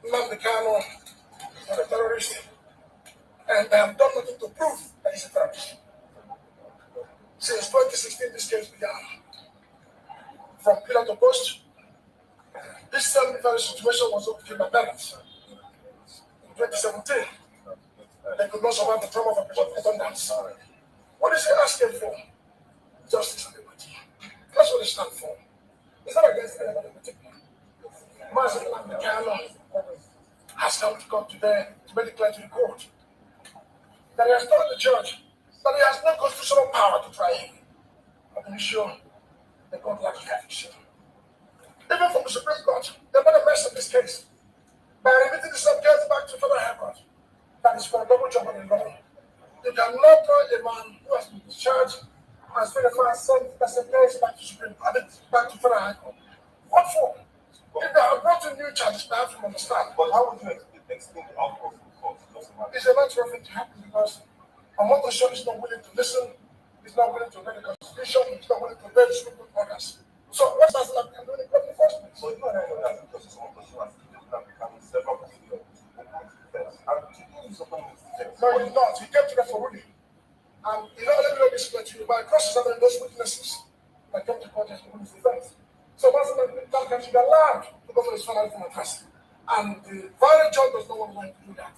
Speaker 5: Nnamdi Kanu is not a terrorist, and they have done nothing to prove that he's a terrorist. Since 2016, this case began. From pillar to post, this same very situation was overcome by parents. In 2017, they could not survive the trauma of redundance. What is he asking for? Justice and liberty. That's what they stand for. It's not against anybody in particular. Mazi Nnamdi Kanu has come to court today to make it clear to the court that he has told the judge that he has no constitutional power to try him. I'm pretty sure the court lacks conviction. Even from the Supreme Court, they made a mess of this case by remitting the subject back to federal high court. That is for a double job in law. You cannot try a man who has been discharged and still sent the case back to Supreme Court, back to federal high court. What for? If they have brought in new charges, perhaps you understand. But how would you explain the outcome of the court? It's a natural thing to happen because Omotosho is not willing to listen, he's not willing to make a vision is not going to prevent stupid others. So what does that can do in the first place? So you know that because someone has several no, he's not. He came to the Forudi. And you know, let me know this to you. By process of those witnesses that came to court as Forudi's defense. So once that can be allowed to go for his final from a test. And the violent judge does not want to do that.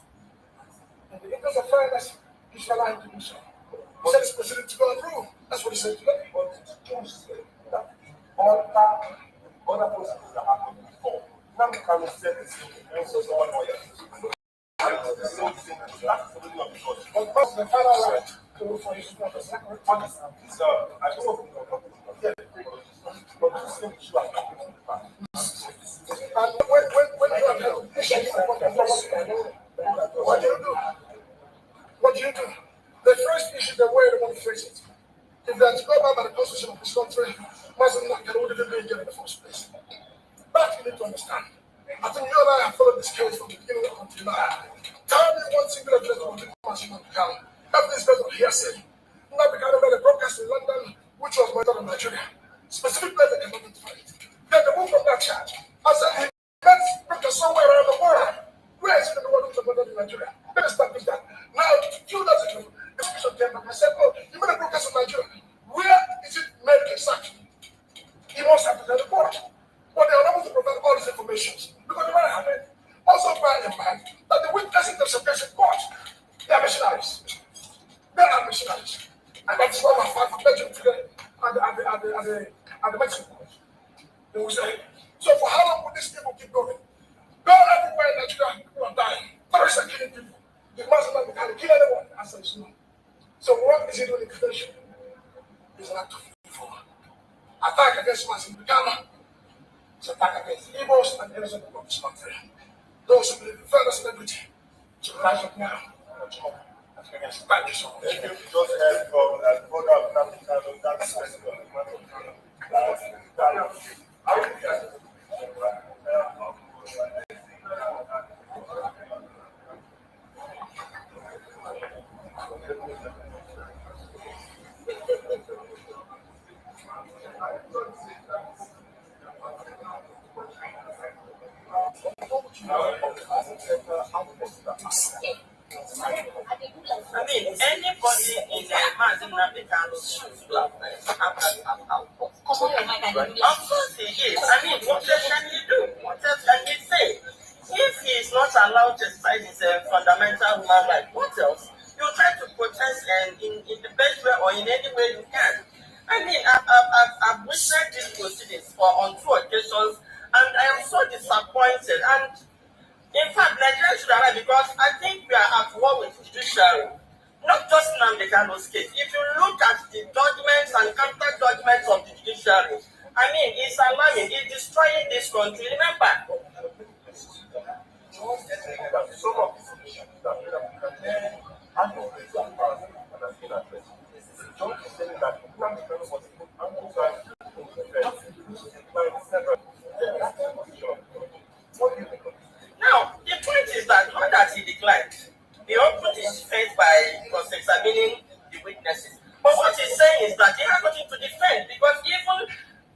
Speaker 5: In the interest of fairness, he should allow him to do so. He said it's proceeding to go through. That's what he said today. But the judge said that other processes that happened before. Now we can say this and so someone more. But what's the final right to look for his purpose? So I don't know if but this thing you are talking about. And when you are held, what do you do? What do you do? The first issue, the way they want to face it. If they are to go by the constitution of this country, Mazi Nnamdi Kanu would have been in the first place. That you need to understand. I think you and I have followed this case from the beginning until now. Tell me one single evidence of Mazi Nnamdi Kanu. Evidence based on hearsay. Nnamdi Kanu made a broadcast in London, which was monitored in Nigeria. Specifically, they cannot identify it. Then they moved from that charge. I said, he met broadcast somewhere around the world. Where is it in the world which was monitored in Nigeria? Let us establish that. Now, 2 years ago, the Bishop came back and said, oh, you made a broadcast in Nigeria. Where is it made exactly? He must have to tell the court. But they are unable to provide all these information because they might have it. Also bear in mind that the witnesses in the Supreme Court, they are missionaries. They are missionaries. And that's why my father mentioned today at the Mexican court. They will say, so for how long will these people keep going? Go everywhere in Nigeria, people are dying. Terrorists are killing people. The Mazi Nnamdi Kanu kill anyone. I said, no. So what is he doing in detention? It's an act of evil. Attack against Mazi Nnamdi Kanu. It's attack against evils and innocent people of this country. Those who believe in fairness and equity should rise up now. Thank you so much. Thank you. Just heard from brother of Nnamdi Kanu, that's
Speaker 12: I mean, anybody in the Mazi Nnamdi Kanu's shoes will have output. Of course he is. I mean, what else can he do? What else can he say? If he is not allowed to exercise his fundamental human right, what else? You try to protest in the best way or in any way you can. I mean, I've witnessed these proceedings on 2 occasions, and I am so disappointed. And in fact, Nigeria should arrive because I think we are at war with judiciary. Not just Nnamdi Kanu's case. If you look at the judgments and counter judgments of the judiciary, I mean, it's alarming. It's destroying this country. Remember, now, the point is that not that he declined. He opened his face by cross-examining the witnesses. But what he's saying is that he has nothing to defend because even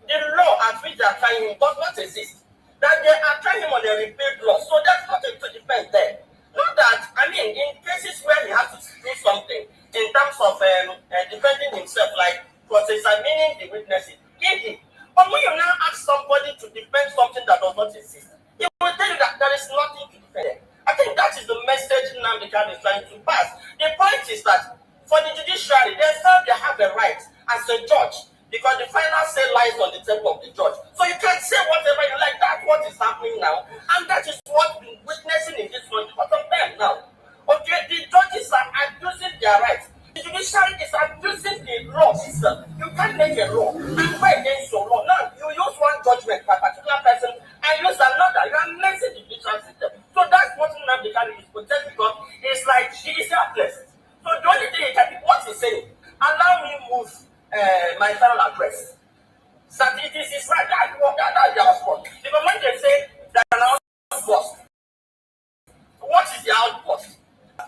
Speaker 12: the law at which they are trying him does not exist. That they are trying him on a repealed law. So there's nothing to defend there. Not that, I mean, in cases where he has to do something in terms of defending himself, like cross-examining the witnesses, he did. But when you now ask somebody to defend something that does not exist, he will tell you that there is nothing to defend. I think that is the message Nnamdi Kanu is trying to pass. The point is that for the judiciary, they felt they have the right as a judge because the final say lies on the table of the judge. So you can say whatever you like. That's what is happening now. And that is what we're witnessing in this country. What of them now? Okay, the judges are abusing their rights. The judiciary is abusing the law system. You can't make a law and go against your law. Now, you use one judgment by a particular person and use another. You are messing the judicial system. So that's what Nnamdi Kanu is protecting because it's like he is helpless. So the only thing he can do, what he's saying, allow me move my final address. So it is his right. That's the outpost. Because when they say that an outpost, what is the outpost?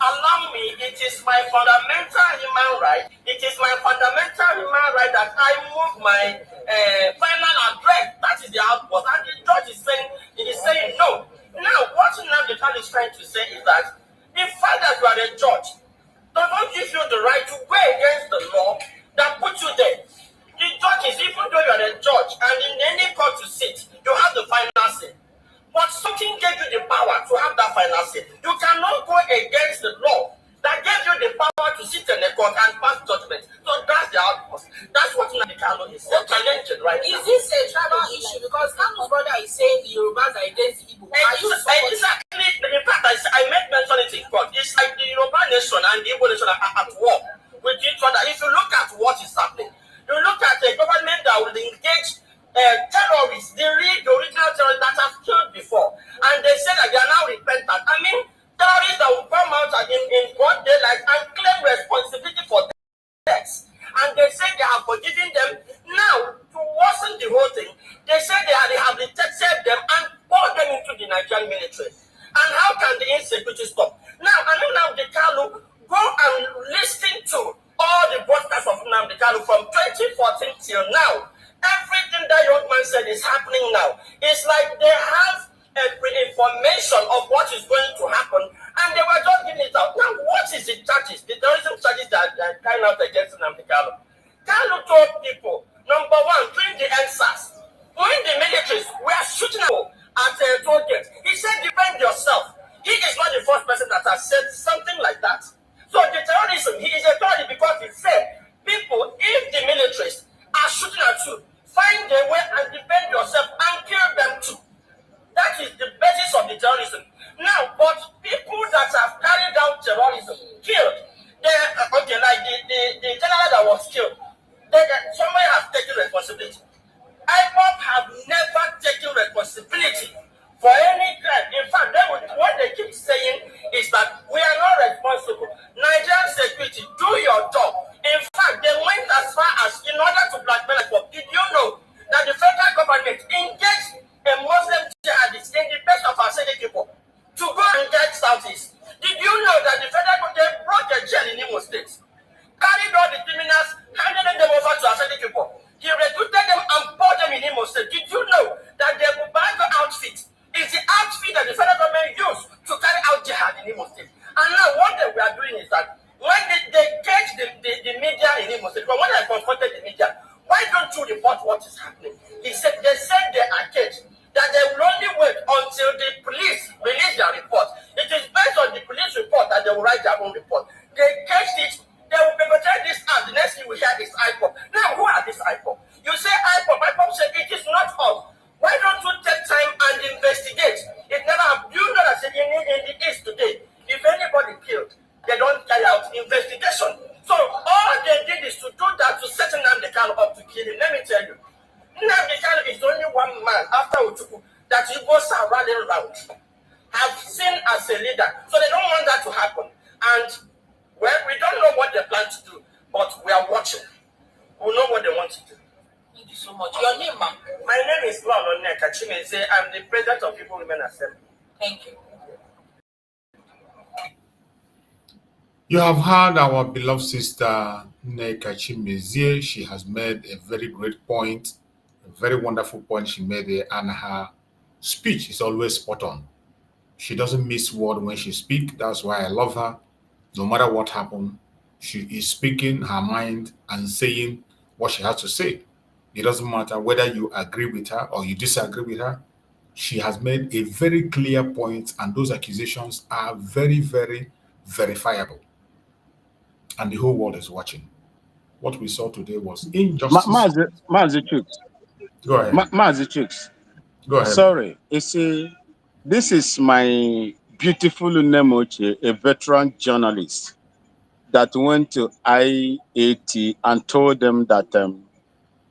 Speaker 12: allow me, it is my fundamental human right. It is my fundamental human right that I move my final address. That is the outpost. And the judge is saying no. Now, what Nnamdi Kanu is trying to say is that the fact that you are a judge does not give you the right to go against the law that put you there. The judge is, even though you are a judge and in any court you sit, you have the final say. But something gave you the power to have that final say. You cannot go against the law that gave you the power to sit in the court and pass judgment. So that's the outpost. That's what Nnamdi Kanu is challenging right now.
Speaker 13: Is this a tribal issue? Because Kanu's brother is saying the Yorubas are against the Igbo.
Speaker 12: Exactly. In fact, I made mention it in court. It's like the Yoruba nation and the Igbo nation are at war with each other. If you look at what is happening, you look at a government that will engage terrorists, the original terrorists that have killed before, and they say that they are now repentant. I mean, terrorists that will come out in broad daylight and claim responsibility for deaths, and they say they have forgiven them. Now, to worsen the whole thing, they say they have rehabilitated them and poured them into the Nigerian military. And how can the insecurity stop? Now, I know Nnamdi Kanu, go and listen to all the broadcasts of Nnamdi Kanu from 2014 till now. Everything that young man said is happening now. It's like they have information of what is going to happen, and they were just giving it out. Now, what is the charges? The terrorism charges that are carried out against Nnamdi Kanu. Kanu told people, number one, during the NSAS, when the militaries were shooting at a toll gate, he said, defend yourself. He is not the first person that has said something like that. So the terrorism, he is a terrorist because he said, people, if the militaries are shooting at you, find a way and defend yourself and kill them too. That is the basis of the terrorism. Now, but people that have carried out terrorism, killed, okay, like the general that was killed, somebody has taken responsibility. IPOP have never taken responsibility for any crime. In fact, what they keep saying is that we are not responsible. Nigerian security, do your job. In fact, they went as far as, in order to blackmail IPOP, did you know that the federal government engaged a Muslim jihadist in the best of our city people to go and get Southeast? Did you know that the federal government brought a jail in Imo State, carried all the criminals, handed them over to our city people? He recruited them and poured them in Imo State. Did you know that the Abuja outfit is the outfit that the federal government used to carry out jihad in Imo State? And now what we are doing is that when they catch the media in Imo State, but when I confronted the media, why don't you report what is happening? They said they are caged, that they will only wait until the police release their report. It is based on the police report that they will write their own report. They catch it, they will perpetrate this act. The next thing we hear is IPOP. Now, who are these IPOP? You say IPOP. IPOP said it is not us. Why don't you take time and investigate? It never happened. You know that in the East today, if anybody killed, they don't carry out investigation. So all they did is to do that to set Nnamdi Kanu up to kill him. Let me tell you, Nnamdi Kanu is only one man after Utuku that you go rallying around, have seen as a leader. So they don't want that to happen. And well, we don't know what they plan to do, but we are watching. We know what they want to do.
Speaker 13: Thank you so much. Your name, ma'am?
Speaker 12: My name is Mazi Nnamdi Kanu. I'm the president of People Women Assembly.
Speaker 13: Thank you.
Speaker 6: You have heard our beloved sister Nneka Chimezie. She has made a very great point, a very wonderful point she made there, and her speech is always spot on. She doesn't miss word when she speaks. That's why I love her. No matter what happens, she is speaking her mind and saying what she has to say. It doesn't matter whether you agree with her or you disagree with her. She has made a very clear point, and those accusations are very, very verifiable. And the whole world is watching. What we saw today was injustice.
Speaker 11: Mazi Chooks.
Speaker 6: Go ahead.
Speaker 11: Mazi Chooks.
Speaker 6: Go ahead.
Speaker 11: Sorry, you see, this is my beautiful Nemoche, a veteran journalist that went to IAT and told them that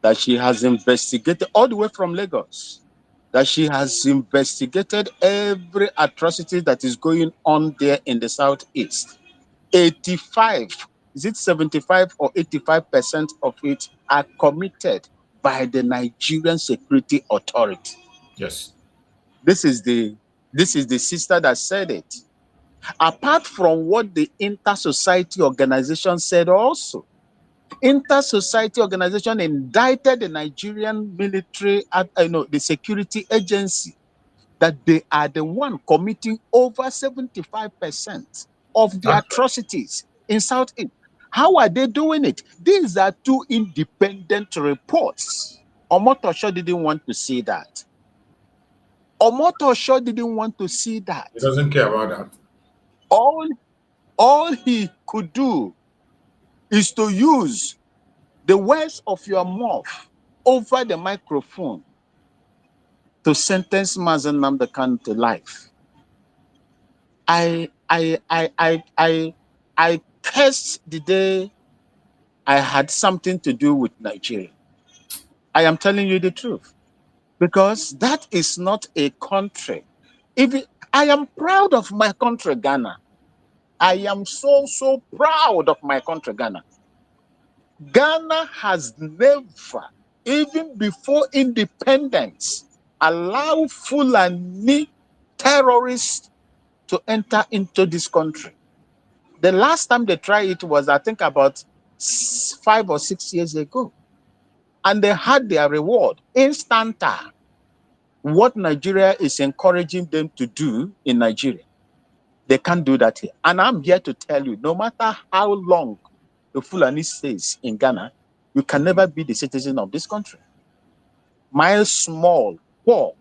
Speaker 11: that she has investigated all the way from Lagos, that she has investigated every atrocity that is going on there in the Southeast. 85, is it 75 or 85% of it are committed by the Nigerian Security Authority.
Speaker 6: Yes.
Speaker 11: This is the sister that said it. Apart from what the Inter-Society Organization said also, Inter-Society Organization indicted the Nigerian military, the security agency, that they are the one committing over 75% of the atrocities in Southeast. How are they doing it? These are two independent reports. Omotosho didn't want to see that. Omotosho didn't want to see that.
Speaker 6: He doesn't care about that.
Speaker 11: All he could do is to use the words of your mouth over the microphone to sentence Mazi Nnamdi Kanu to life. I cursed the day I had something to do with Nigeria. I am telling you the truth, because that is not a country. I am proud of my country, Ghana. I am so proud of my country, Ghana. Ghana has never, even before independence, allowed Fulani terrorists to enter into this country. The last time they tried it was, I think, about 5 or 6 years ago. And they had their reward instanta. What Nigeria is encouraging them to do in Nigeria, they can't do that here. And I'm here to tell you, no matter how long the Fulani stays in Ghana, you can never be the citizen of this country. My small, poor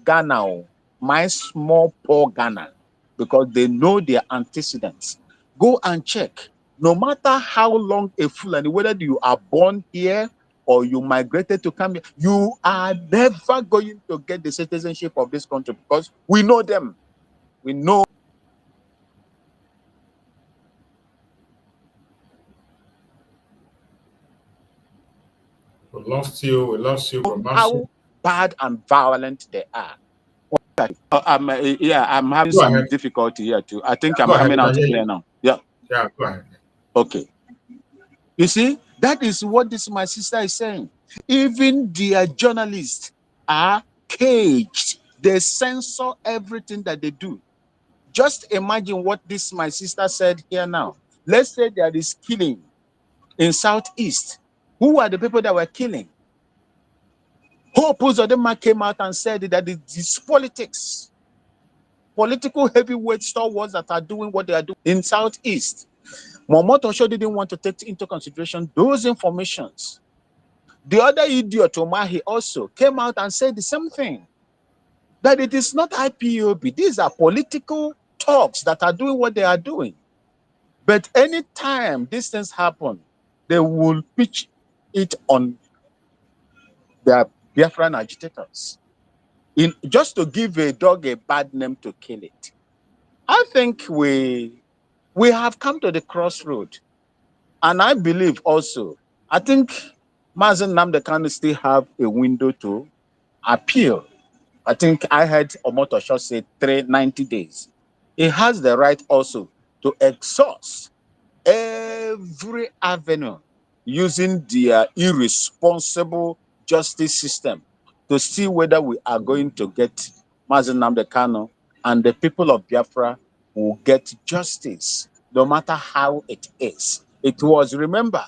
Speaker 11: Ghana, my small, poor Ghana, because they know their antecedents. Go and check. No matter how long a Fulani, whether you are born here or you migrated to come here, you are never going to get the citizenship of this country, because we know them. We know.
Speaker 6: We lost you,
Speaker 11: How bad and violent they are. I'm having some difficulty here too. I think I'm coming out clear now. Yeah.
Speaker 6: Yeah, go ahead.
Speaker 11: Okay. You see, that is what my sister is saying. Even their journalists are caged. They censor everything that they do. Just imagine what my sister said here now. Let's say there is killing in Southeast. Who are the people that were killing? Hope Uzodinma came out and said that it is politics. Political heavyweight stalwarts that are doing what they are doing in Southeast. Momotosho didn't want to take into consideration those informations. The other idiot, Omahi, also came out and said the same thing, that it is not IPOB. These are political talks that are doing what they are doing. But anytime these things happen, they will pitch it on their Biafran agitators, just to give a dog a bad name to kill it. I think we have come to the crossroad. And I believe also, I think Mazi Nnamdi Kanu still have a window to appeal. I think I heard Omotosho say 90 days. He has the right also to exhaust every avenue using their irresponsible justice system to see whether we are going to get Mazi Nnamdi Kanu and the people of Biafra will get justice, no matter how it is. It was, remember,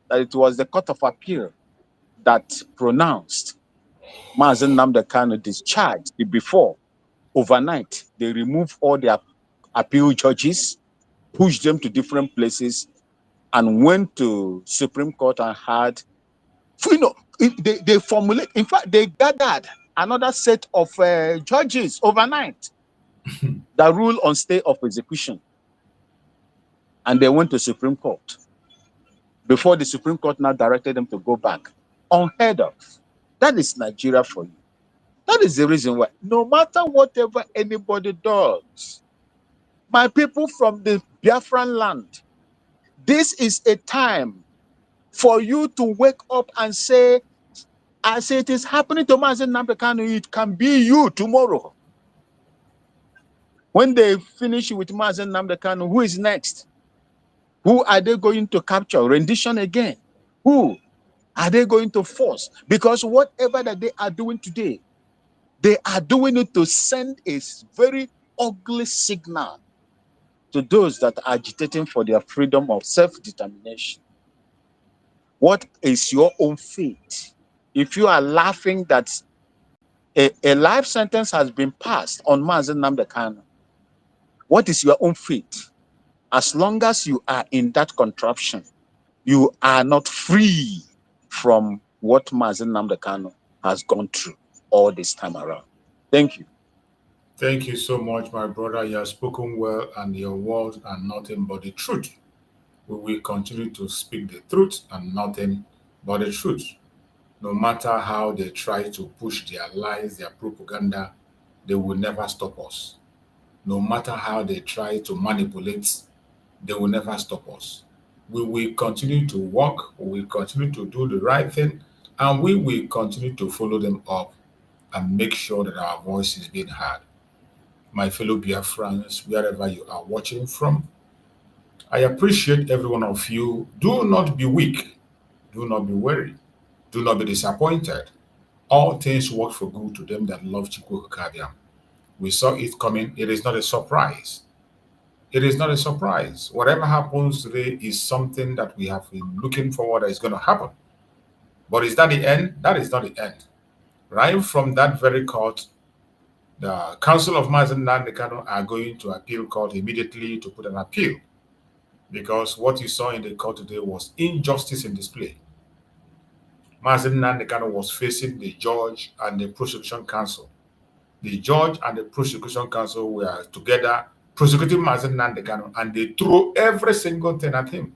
Speaker 11: that it was the Court of Appeal that pronounced Mazi Nnamdi Kanu discharged before. Overnight, they removed all their appeal judges, pushed them to different places, and went to Supreme Court and had, they formulate, in fact, they gathered another set of judges overnight that rule on stay of execution. And they went to Supreme Court before the Supreme Court now directed them to go back. Unheard of. That is Nigeria for you. That is the reason why, no matter whatever anybody does, my people from the Biafran land, this is a time for you to wake up and say, as it is happening to Mazi Nnamdi Kanu, it can be you tomorrow. When they finish with Mazi Nnamdi Kanu, who is next? Who are they going to capture? Rendition again? Who are they going to force? Because whatever that they are doing today, they are doing it to send a very ugly signal to those that are agitating for their freedom of self-determination. What is your own fate? If you are laughing that a life sentence has been passed on Mazi Nnamdi Kanu, what is your own fate? As long as you are in that contraption, you are not free from what Mazi Nnamdi Kanu has gone through all this time around. Thank you.
Speaker 6: Thank you so much, my brother. You have spoken well, and your words are nothing but the truth. We will continue to speak the truth and nothing but the truth. No matter how they try to push their lies, their propaganda, they will never stop us. No matter how they try to manipulate, they will never stop us. We will continue to work, we will continue to do the right thing, and we will continue to follow them up and make sure that our voice is being heard. My fellow Biafrans, wherever you are watching from, I appreciate every one of you. Do not be weak. Do not be weary. Do not be disappointed. All things work for good to them that love Chukwukabiam. We saw it coming. It is not a surprise. It is not a surprise. Whatever happens today is something that we have been looking forward that is going to happen. But is that the end? That is not the end. Right from that very court, the Council of Mazi Nnamdi Kanu are going to appeal court immediately to put an appeal, because what you saw in the court today was injustice in display. Mazi Nnamdi Kanu was facing the judge and the prosecution counsel. The judge and the prosecution counsel were together prosecuting Mazi Nnamdi Kanu, and they threw every single thing at him.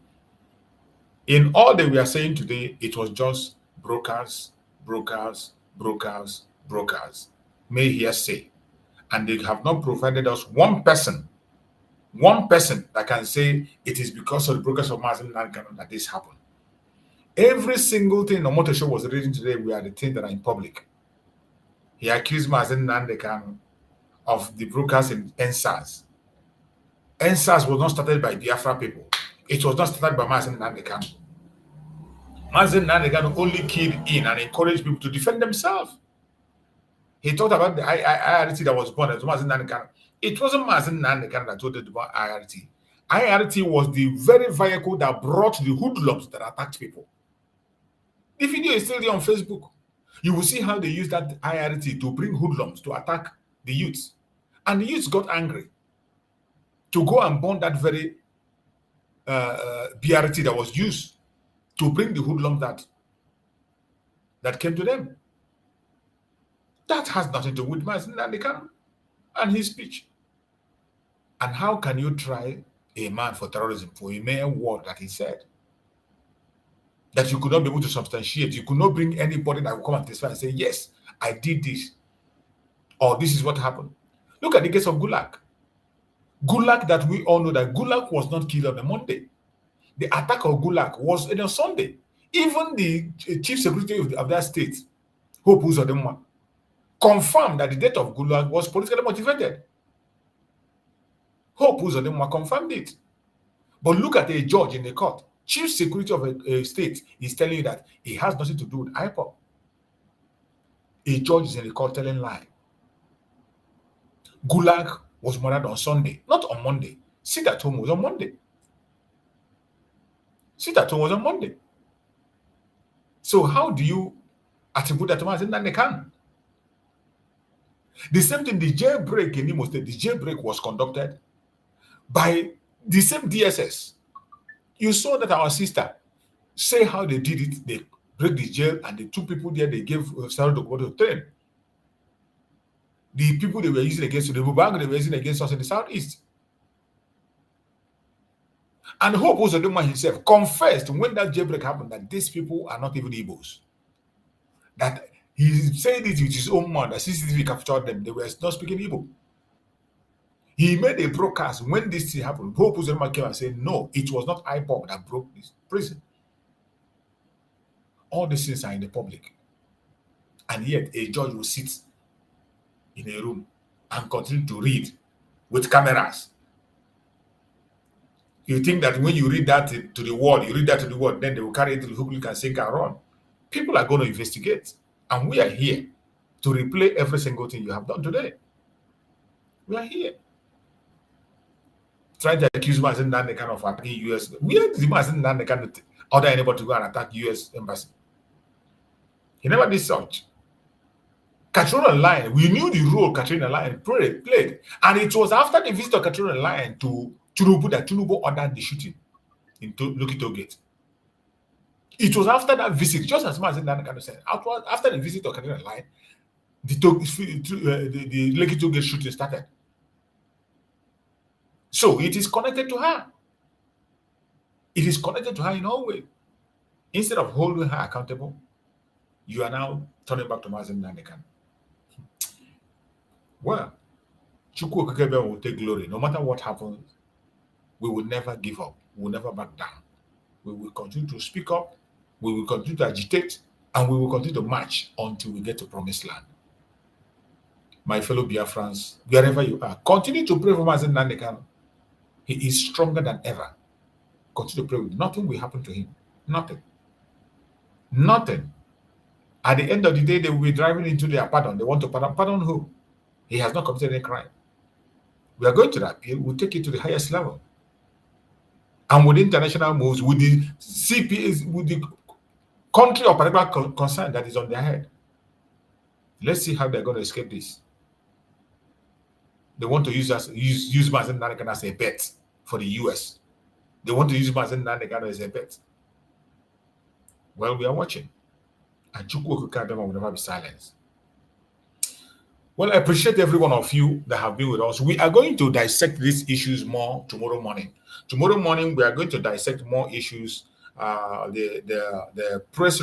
Speaker 6: In all they were saying today, it was just brokers, brokers, brokers, brokers. May hear say. And they have not provided us one person that can say it is because of the brokers of Mazi Nnamdi Kanu that this happened. Every single thing Omoto Show was reading today were the things that are in public. He accused Mazi Nnamdi Kanu of the brokers in NSAS. NSAS was not started by Biafra people. It was not started by Mazi Nnamdi Kanu. Mazi Nnamdi Kanu only keyed in and encouraged people to defend themselves. He talked about the IRT that was born as Mazi Nnamdi Kanu. It wasn't Mazi Nnamdi Kanu that told us about IRT. IRT was the very vehicle that brought the hoodlums that attacked people. The video is still there on Facebook. You will see how they used that IRT to bring hoodlums to attack the youths. And the youths got angry to go and burn that very BRT that was used to bring the hoodlums that came to them. That has nothing to do with Mazi Nnamdi Kanu and his speech. And how can you try a man for terrorism for a mere word that he said? That you could not be able to substantiate. You could not bring anybody that will come and testify and say, yes, I did this, or this is what happened. Look at the case of Gulag. Gulag, that we all know that Gulag was not killed on a Monday. The attack of Gulag was on a Sunday. Even the chief secretary of that state, Hope Uzodinma, confirmed that the death of Gulag was politically motivated. Hope Uzodinma confirmed it. But look at a judge in the court. Chief security of a state is telling you that it has nothing to do with IPOB. A judge is in the court telling lie. Gulag was murdered on Sunday, not on Monday. Sit at home was on Monday. Sit at home was on Monday. So how do you attribute that to Mazi Nnamdi Kanu? The same thing, the jailbreak in Imo State, the jailbreak was conducted by the same DSS. You saw that our sister say how they did it. They break the jail, and the two people there, they gave Sarah to train. The people they were using against the Bubang, they were using against us in the southeast. And Hope Uzodinma himself confessed when that jailbreak happened that these people are not even Igbos. That he said it with his own mouth, that CCTV captured them. They were not speaking Igbo. He made a broadcast when this thing happened. Hope Uzodinma came and said, no, it was not IPOB that broke this prison. All these things are in the public. And yet a judge will sit in a room and continue to read with cameras. You think that when you read that to the world, then they will carry it to the hook, and sink and run. People are going to investigate. And we are here to replay every single thing you have done today. We are here. trying to accuse Mazi Nnamdi Kanu of attacking US. Where did Mazi Nnamdi Kanu order anybody to go and attack US embassy? He never did such. Katrina Lion, we knew the role Katrina Lion played. And it was after the visit of Katrina Lion to Tinubu that Tinubu ordered the shooting in Lokito Gate. It was after that visit, just as Mazi Nnamdi Kanu said, after the visit of Katrina Lion, the Lokito Gate shooting started. So it is connected to her. It is connected to her in all ways. Instead of holding her accountable, you are now turning back to Mazi Nnamdi Kanu. Well, Chukwu Okikebe will take glory. No matter what happens, we will never give up. We will never back down. We will continue to speak up. We will continue to agitate. And we will continue to march until we get to promised land. My fellow Biafrans, wherever you are, continue to pray for Mazi Nnamdi Kanu. He is stronger than ever. Continue to pray with nothing will happen to him. Nothing. Nothing. At the end of the day, they will be driving into their pardon. They want to pardon. Pardon who? He has not committed any crime. We are going to the appeal. We'll take it to the highest level. And with international moves, with the CPAs, with the country or particular concern that is on their head, let's see how they're going to escape this. They want to use Mazi Nnamdi Kanu as a bet for the US. They want to use Mazi Nnamdi Kanu as a bet. Well, we are watching. And Chukwu Okikebe will never be silenced. Well, I appreciate every one of you that have been with us. We are going to dissect these issues more tomorrow morning. Tomorrow morning, we are going to dissect more issues. The press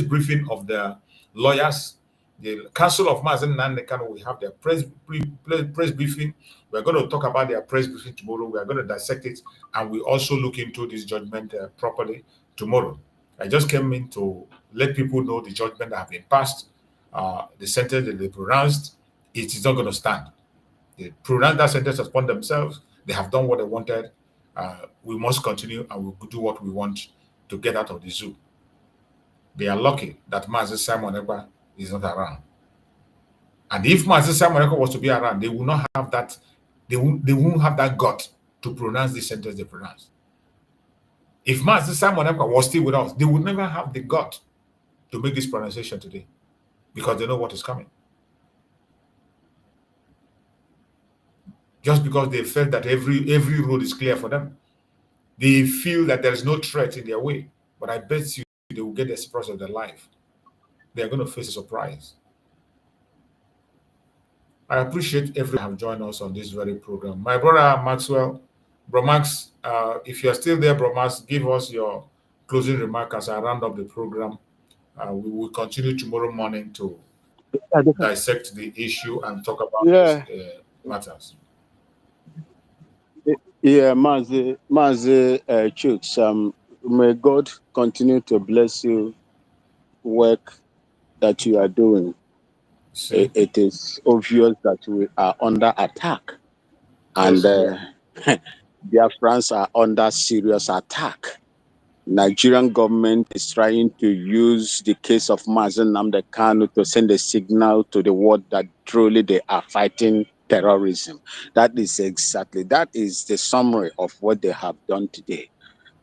Speaker 6: briefing of the lawyers, the Council of Mazi Nnamdi Kanu will have their press briefing. We're going to talk about their press briefing tomorrow. We are going to dissect it, and we also look into this judgment properly tomorrow. I just came in to let people know the judgment that have been passed, the sentence that they pronounced. It is not going to stand. They pronounced that sentence upon themselves. They have done what they wanted. We must continue and we'll do what we want to get out of the zoo. They are lucky that Mazi Simon Ekpa is not around. And if Mazi Simon Ekpa was to be around, they will not have that. They won't have that gut to pronounce the sentence they pronounced. If Mazi Simon Ekpa was still with us, they would never have the gut to make this pronunciation today because they know what is coming. Just because they felt that every road is clear for them. They feel that there is no threat in their way. But I bet you they will get the surprise of their life. They are going to face a surprise. I appreciate everyone who have joined us on this very program. My brother Maxwell, Bro Max, if you are still there, Bro Max, give us your closing remark as I round up the program. We will continue tomorrow morning to dissect the issue and talk about these matters.
Speaker 11: Yeah, Mazi Chooks, may God continue to bless you, work that you are doing. It is obvious that we are under attack, and Biafrans are under serious attack. Nigerian government is trying to use the case of Mazi Nnamdi Kanu to send a signal to the world that truly they are fighting terrorism. That is the summary of what they have done today.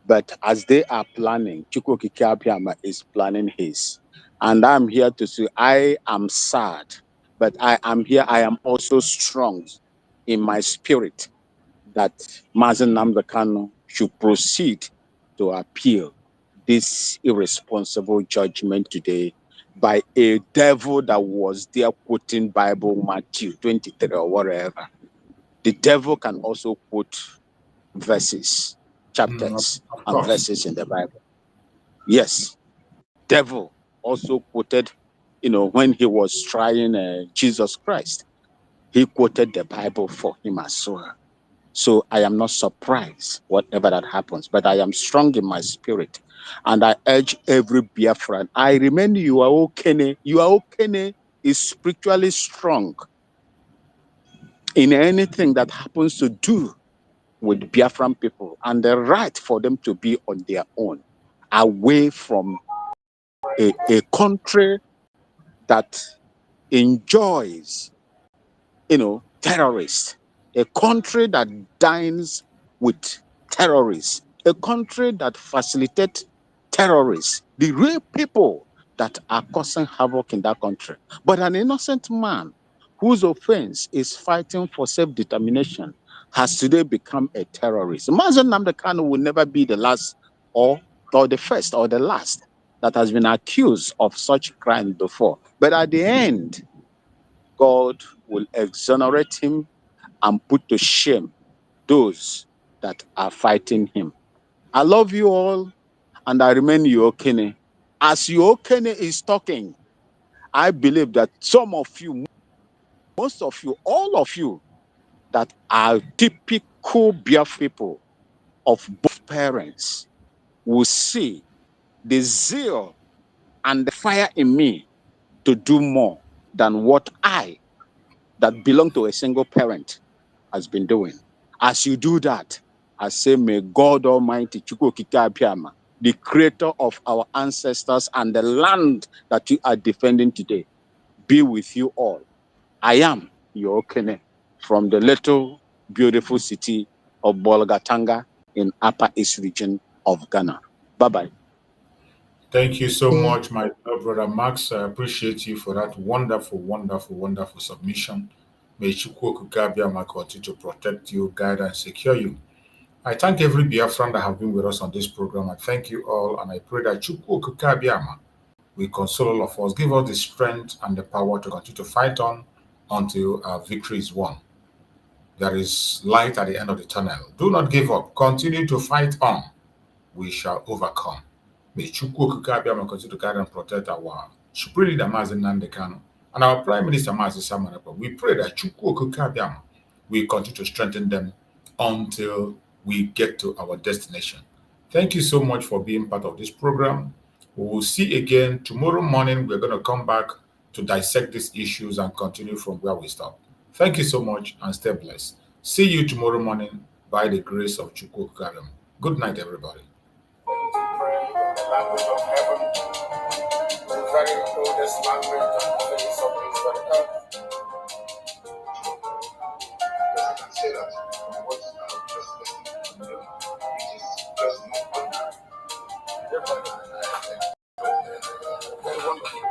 Speaker 11: But as they are planning, Chukwu Okikebe is planning his. And I'm here to say, I am sad, but I am here. I am also strong in my spirit that Mazi Nnamdi Kanu should proceed to appeal this irresponsible judgment today by a devil that was there quoting Bible, Matthew 23 or whatever. The devil can also quote verses, chapters, and verses in the Bible. Yes, devil also quoted, when he was trying Jesus Christ, he quoted the Bible for him as well. So I am not surprised whatever that happens, but I am strong in my spirit. And I urge every Biafran, I remind you, you are okay, is spiritually strong in anything that happens to do with Biafran people and the right for them to be on their own, away from a country that enjoys, terrorists, a country that dines with terrorists, a country that facilitates terrorists, the real people that are causing havoc in that country. But an innocent man whose offense is fighting for self-determination has today become a terrorist. Mazi Nnamdi Kanu will never be the last or the first or the last that has been accused of such crime before. But at the end, God will exonerate him and put to shame those that are fighting him. I love you all, and I remain Yokene. As Yokene is talking, I believe that some of you, most of you, all of you that are typical Biafra people of both parents will see the zeal and the fire in me to do more than what I, that belong to a single parent, has been doing. As you do that, I say, may God Almighty, Chukwu Okike Abiama, the creator of our ancestors and the land that you are defending today, be with you all. I am your Okene from the little beautiful city of Bolgatanga in Upper East region of Ghana. Bye-bye.
Speaker 6: Thank you so much, my brother Max. I appreciate you for that wonderful, wonderful, wonderful submission. May Chukwu Okike Abiama continue to protect you, guide, and secure you. I thank every Biafran that have been with us on this program. I thank you all, and I pray that Chukwu Okike Abiama will console all of us, give us the strength and the power to continue to fight on until our victory is won. There is light at the end of the tunnel. Do not give up. Continue to fight on. We shall overcome. May Chukwu Okike Abiama continue to guide and protect our Supreme Leader Mazi Nnamdi Kanu and our Prime Minister Mazi Samanapa. We pray that Chukwu Okike Abiama will continue to strengthen them until we get to our destination. Thank you so much for being part of this program. We will see again tomorrow morning. We're going to come back to dissect these issues and continue from where we stop. Thank you so much and stay blessed. See you tomorrow morning by the grace of Chukwu Okike Abiama. Good night, everybody.
Speaker 5: Pray in the language of heaven, the very oldest language on the face of this very earth. Yes, I can say that from what I've just listened to, it is just not ordinary. Very wonderful.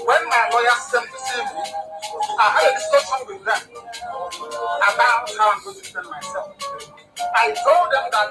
Speaker 5: When my lawyers sent to see me, I had a discussion with them about how I'm going to defend myself. I told them that